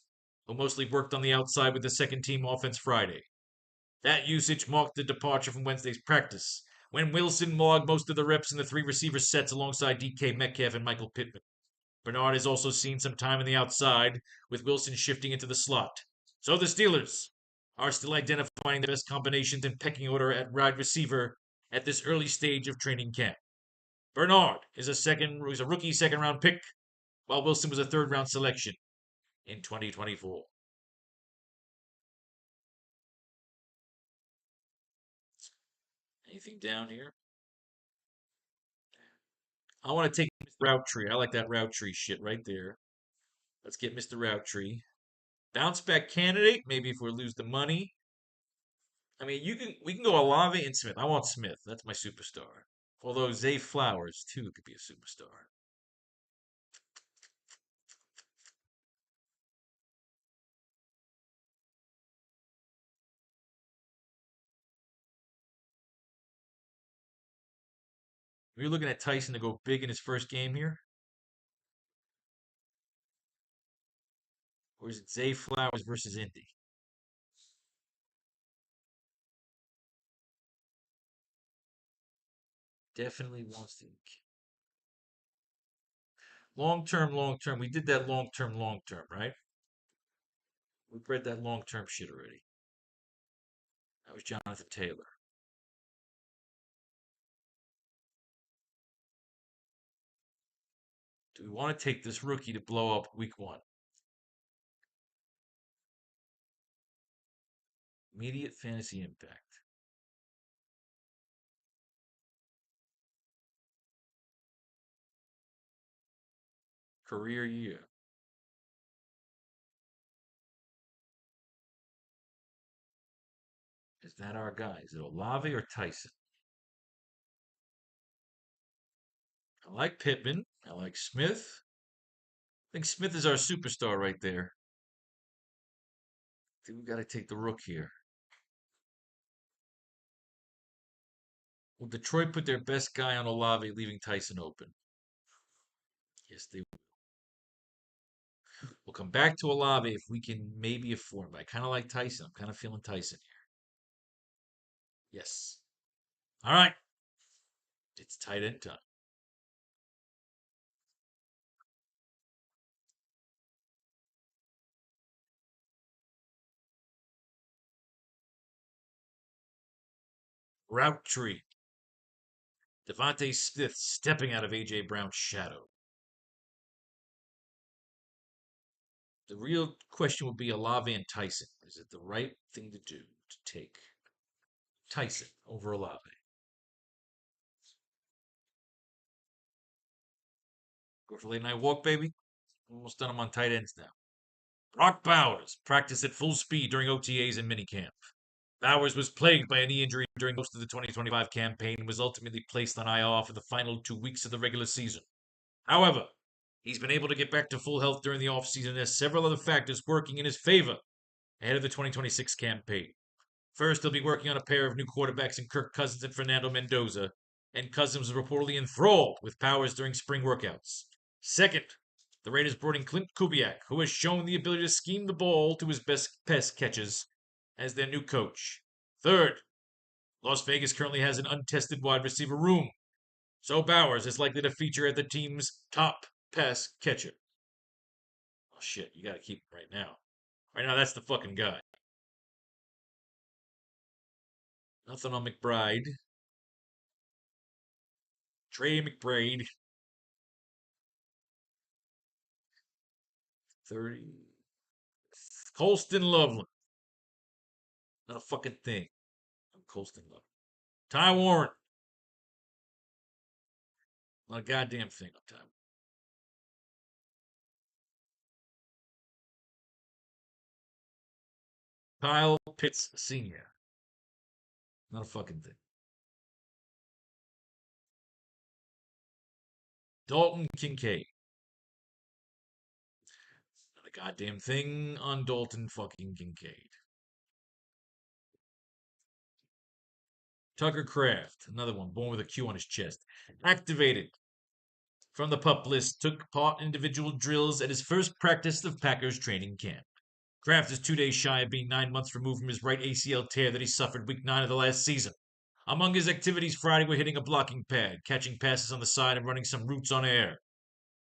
S1: who mostly worked on the outside with the second team offense Friday. That usage marked the departure from Wednesday's practice, when Wilson logged most of the reps in the three receiver sets alongside DK Metcalf and Michael Pittman. Bernard has also seen some time on the outside, with Wilson shifting into the slot. So the Steelers are still identifying the best combinations and pecking order at wide receiver at this early stage of training camp. Bernard is a rookie second round pick, while Wilson was a third round selection in 2024. Anything down here? I want to take Mr. Route Tree. I like that Route Tree shit right there. Let's get Mr. Route Tree. Bounce back candidate, maybe if we lose the money. I mean, we can go Olave and Smith. I want Smith. That's my superstar. Although Zay Flowers too could be a superstar. We're looking at Tyson to go big in his first game here. Or is it Zay Flowers versus Indy? Definitely wants to. Long term, long term. We did that long term, right? We read that long term shit already. was Jonathan Taylor. Do we want to take this rookie to blow up week 1? Immediate fantasy impact. Career year. Is that our guy? Is it Olave or Tyson? I like Pittman. I like Smith. I think Smith is our superstar right there. I think we got to take the rook here. Will Detroit put their best guy on Olave, leaving Tyson open? Yes, they will. We'll come back to Olave if we can maybe afford him. I kind of like Tyson. I'm kind of feeling Tyson here. Yes. All right. It's tight end time. Route tree. Devontae Smith stepping out of A.J. Brown's shadow. The real question will be Olave and Tyson. Is it the right thing to do to take Tyson over Olave? Go for late night walk, baby. Almost done. I'm on tight ends now. Brock Bowers practiced at full speed during OTAs and minicamp. Bowers was plagued by a knee injury during most of the 2025 campaign and was ultimately placed on IR for the final 2 weeks of the regular season. However, he's been able to get back to full health during the offseason and has several other factors working in his favor ahead of the 2026 campaign. First, he'll be working on a pair of new quarterbacks in Kirk Cousins and Fernando Mendoza, and Cousins was reportedly enthralled with Bowers during spring workouts. Second, the Raiders brought in Clint Kubiak, who has shown the ability to scheme the ball to his best catches as their new coach. Third, Las Vegas currently has an untested wide receiver room, so Bowers is likely to feature as the team's top pass catcher. Oh shit, you gotta keep him right now. Right now, that's the fucking guy. Nothing on McBride. Trey McBride. 30. Colston Loveland. Not a fucking thing. I'm Colston Loveland. Ty Warren. Not a goddamn thing on Ty. Kyle Pitts Sr. Not a fucking thing. Dalton Kincaid. Not a goddamn thing on Dalton fucking Kincaid. Tucker Kraft. Another one, born with a Q on his chest. Activated from the pup list, took part in individual drills at his first practice of Packers training camp. Kraft is 2 days shy of being 9 months removed from his right ACL tear that he suffered week 9 of the last season. Among his activities Friday were hitting a blocking pad, catching passes on the side, and running some routes on air.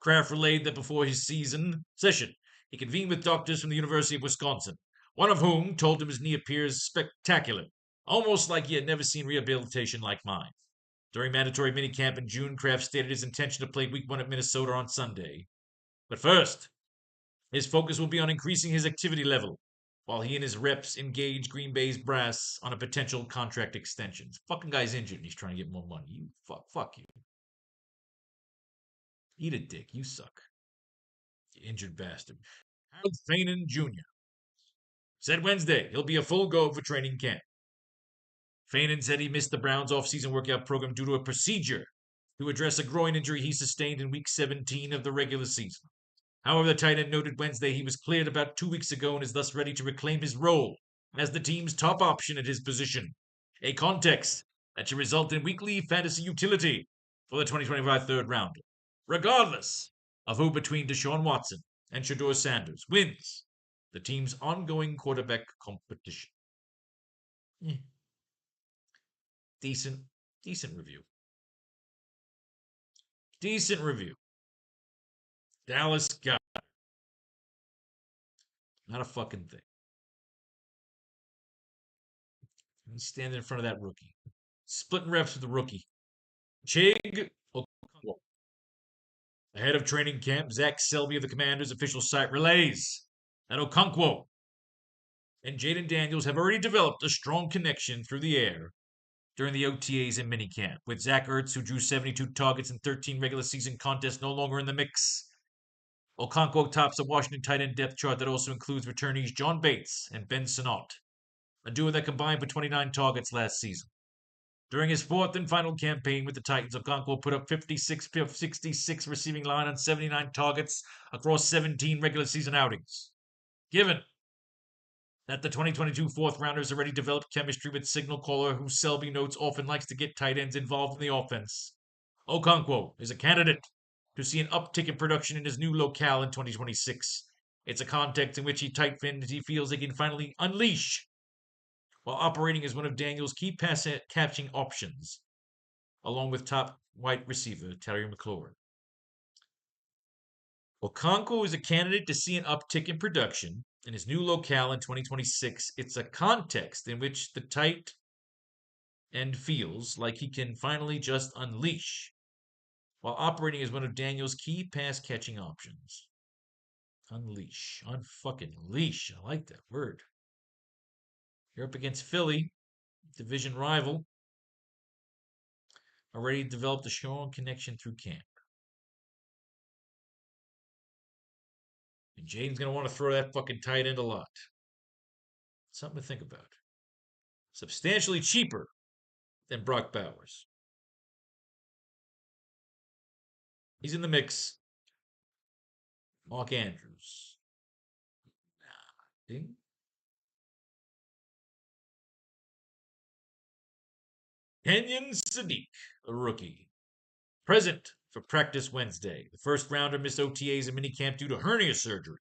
S1: Kraft relayed that before his season session, he convened with doctors from the University of Wisconsin, one of whom told him his knee appears spectacular, almost like he had never seen rehabilitation like mine. During mandatory minicamp in June, Kraft stated his intention to play week 1 at Minnesota on Sunday. But first, his focus will be on increasing his activity level, while he and his reps engage Green Bay's brass on a potential contract extension. Fucking guy's injured and he's trying to get more money. You fuck you. Eat a dick. You suck. You injured bastard. Harold Fainin Jr. said Wednesday he'll be a full go for training camp. Fainin said he missed the Browns' offseason workout program due to a procedure to address a groin injury he sustained in week 17 of the regular season. However, the tight end noted Wednesday he was cleared about 2 weeks ago and is thus ready to reclaim his role as the team's top option at his position, a context that should result in weekly fantasy utility for the 2025 third rounder, regardless of who between Deshaun Watson and Shedeur Sanders wins the team's ongoing quarterback competition. Decent review. Decent review. Dallas got not a fucking thing. He's standing in front of that rookie. Splitting reps with the rookie. Chig Okonkwo. Ahead of training camp, Zach Selby of the Commanders' official site relays that Okonkwo and Jaden Daniels have already developed a strong connection through the air during the OTAs and minicamp, with Zach Ertz, who drew 72 targets in 13 regular season contests, no longer in the mix. Okonkwo tops the Washington tight end depth chart that also includes returnees John Bates and Ben Sinnott, a duo that combined for 29 targets last season. During his fourth and final campaign with the Titans, Okonkwo put up 66 receiving line on 79 targets across 17 regular season outings. Given that the 2022 fourth rounders already developed chemistry with signal caller who Selby notes often likes to get tight ends involved in the offense, Okonkwo is a candidate to see an uptick in production in his new locale in 2026. It's a context in which he tight ends he feels he can finally unleash while operating as one of Daniels' key pass catching options, along with top wide receiver Terry McLaurin. Okonkwo is a candidate to see an uptick in production in his new locale in 2026. It's a context in which the tight end feels like he can finally just unleash while operating as one of Daniels' key pass catching options. Unleash. Unfucking leash. I like that word. You're up against Philly, division rival. Already developed a strong connection through camp. And Jaden's going to want to throw that fucking tight end a lot. Something to think about. Substantially cheaper than Brock Bowers. He's in the mix. Mark Andrews. Ding. Kenyon Sadiq, a rookie. Present for practice Wednesday. The first rounder missed OTAs and minicamp due to hernia surgery.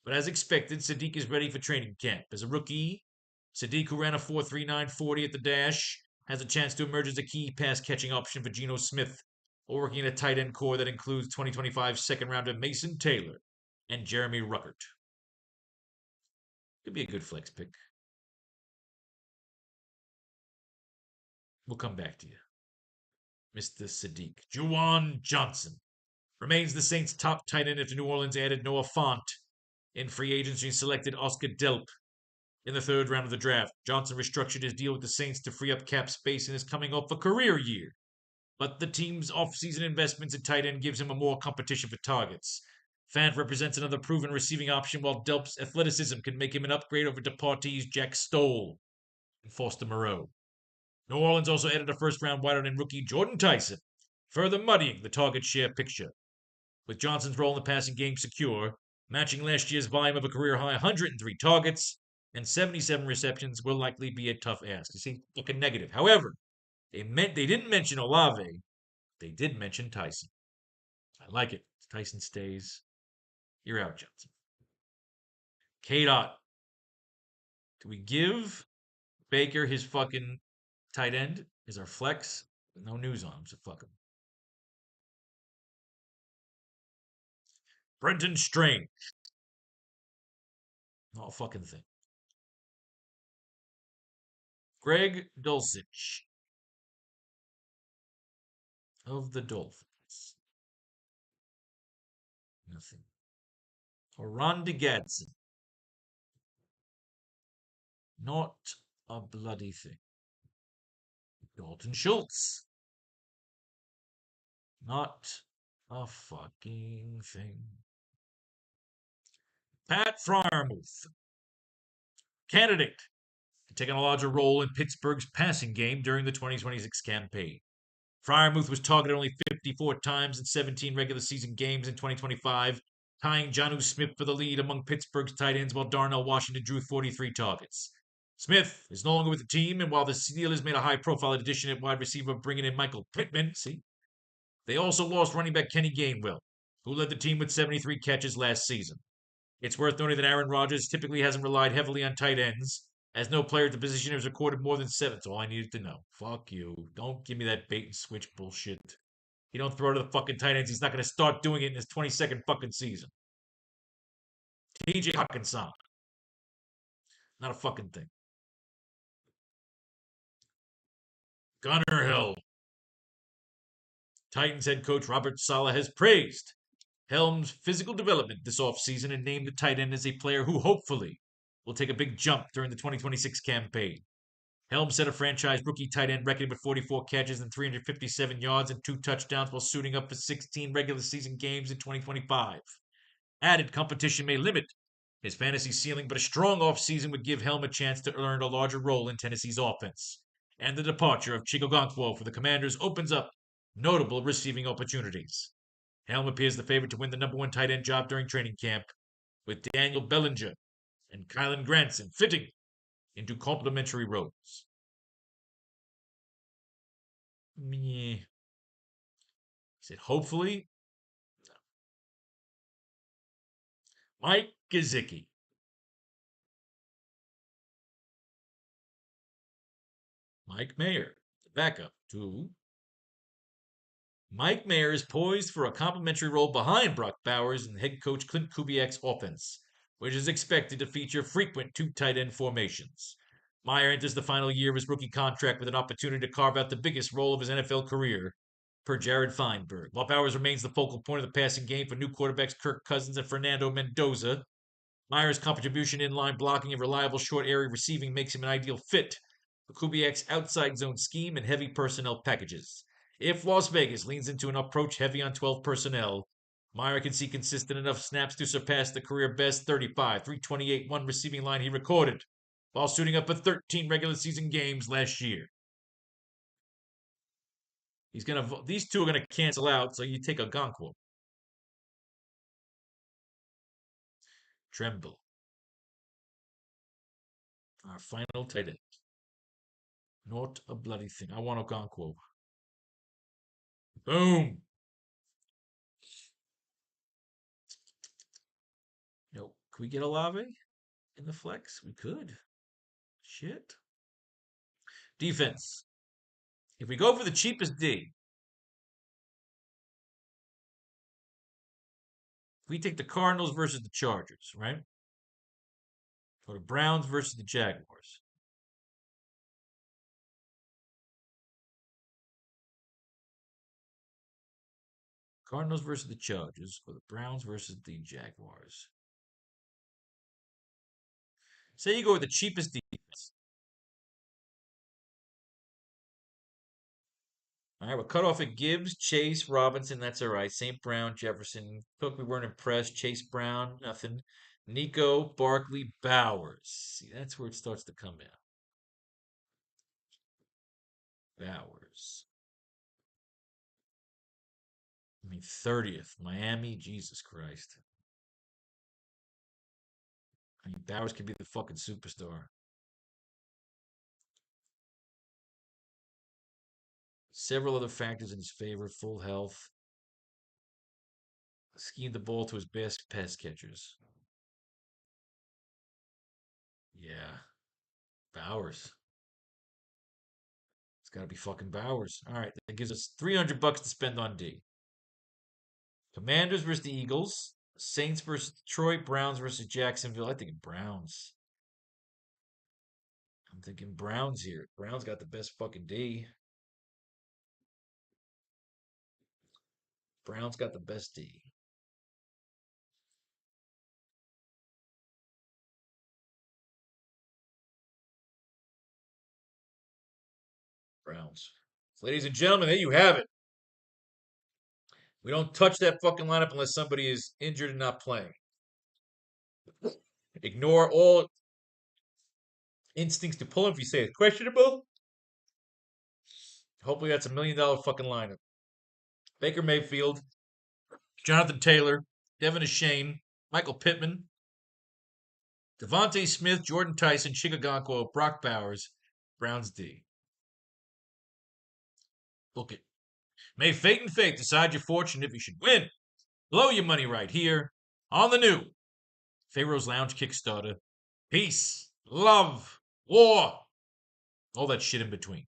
S1: But as expected, Sadiq is ready for training camp. As a rookie, Sadiq, who ran a 4.39 40 at the dash, has a chance to emerge as a key pass catching option for Geno Smith, while working in a tight end core that includes 2025 second rounder Mason Taylor and Jeremy Ruckert. Could be a good flex pick. We'll come back to you. Mr. Sadiq. Juwan Johnson remains the Saints' top tight end after New Orleans added Noah Fant in free agency and selected Oscar Delp in the third round of the draft. Johnson restructured his deal with the Saints to free up cap space and is coming off a career year. But the team's offseason investments at tight end gives him a more competition for targets. Fant represents another proven receiving option, while Delp's athleticism can make him an upgrade over Departee's Jack Stoll and Foster Moreau. New Orleans also added a first-round wideout and rookie Jordan Tyson, further muddying the target share picture. With Johnson's role in the passing game secure, matching last year's volume of a career-high 103 targets and 77 receptions will likely be a tough ask. You see, looking negative. However, they didn't mention Olave. They did mention Tyson. I like it. Tyson stays. You're out, Johnson. K-Dot. Do we give Baker his fucking tight end as our flex? No news on him, so fuck him. Brenton Strange. Not a fucking thing. Greg Dulcich of the Dolphins. Nothing. Oran Gadsden. Not a bloody thing. Dalton Schultz. Not a fucking thing. Pat Fryermuth. Candidate to take on a larger role in Pittsburgh's passing game during the 2026 campaign. Fryermuth was targeted only 54 times in 17 regular season games in 2025, tying Jonnu Smith for the lead among Pittsburgh's tight ends, while Darnell Washington drew 43 targets. Smith is no longer with the team, and while the Steelers made a high-profile addition at wide receiver, bringing in Michael Pittman, they also lost running back Kenny Gainwell, who led the team with 73 catches last season. It's worth noting that Aaron Rodgers typically hasn't relied heavily on tight ends, as no player at the position has recorded more than 7. That's all I needed to know. Fuck you. Don't give me that bait and switch bullshit. You don't throw to the fucking tight ends. He's not going to start doing it in his 22nd fucking season. TJ Hawkinson. Not a fucking thing. Gunnar Hill. Titans head coach Robert Saleh has praised Helm's physical development this offseason and named the tight end as a player who hopefully will take a big jump during the 2026 campaign. Helm set a franchise rookie tight end record with 44 catches and 357 yards and 2 touchdowns while suiting up for 16 regular season games in 2025. Added competition may limit his fantasy ceiling, but a strong offseason would give Helm a chance to earn a larger role in Tennessee's offense. And the departure of Chigogonkwo for the Commanders opens up notable receiving opportunities. Helm appears the favorite to win the number one tight end job during training camp, with Daniel Bellinger and Kylan Granson fitting into complementary roles. He said, hopefully. Mike Gesicki. Mike Mayer, the backup to. Mike Mayer is poised for a complimentary role behind Brock Bowers and head coach Clint Kubiak's offense, which is expected to feature frequent two tight end formations. Mayer enters the final year of his rookie contract with an opportunity to carve out the biggest role of his NFL career, per Jared Feinberg, while Bowers remains the focal point of the passing game for new quarterbacks Kirk Cousins and Fernando Mendoza. Meyer's contribution in line blocking and reliable short area receiving makes him an ideal fit for Kubiak's outside zone scheme and heavy personnel packages. If Las Vegas leans into an approach heavy on 12 personnel, Meyer can see consistent enough snaps to surpass the career best 35, 328, 1 receiving line he recorded while suiting up for 13 regular season games last year. These two are gonna cancel out, so you take a Okonkwo. Tremble. Our final tight end. Not a bloody thing. I want Okonkwo. Boom. Nope. Can we get Olave in the flex? We could. Shit. Defense. If we go for the cheapest D, if we take the Cardinals versus the Chargers, right? Or the Browns versus the Jaguars. Cardinals versus the Chargers, or the Browns versus the Jaguars. Say you go with the cheapest defense. All right, we're cut off at Gibbs, Chase, Robinson. That's all right. St. Brown, Jefferson. Cook, we weren't impressed. Chase Brown, nothing. Nico, Barkley, Bowers. See, that's where it starts to come in. Bowers. I mean, 30th. Miami, Jesus Christ. I mean, Bowers could be the fucking superstar. Several other factors in his favor: full health, schemed the ball to his best pass catchers. Yeah, Bowers. It's got to be fucking Bowers. All right, that gives us $300 to spend on D. Commanders versus the Eagles. Saints versus Detroit. Browns versus Jacksonville. I think Browns. I'm thinking Browns here. Browns got the best fucking D. Browns got the best D. Browns. Ladies and gentlemen, there you have it. We don't touch that fucking lineup unless somebody is injured and not playing. Ignore all instincts to pull him if you say it's questionable. Hopefully that's $1 million fucking lineup. Baker Mayfield, Jonathan Taylor, Devin Ashane, Michael Pittman, Devontae Smith, Jordan Tyson, Chigagonkwo, Brock Bowers, Browns D. Book it. May fate and faith decide your fortune if you should win. Blow your money right here on the new Pharaoh's Lounge Kickstarter. Peace, love, war, all that shit in between.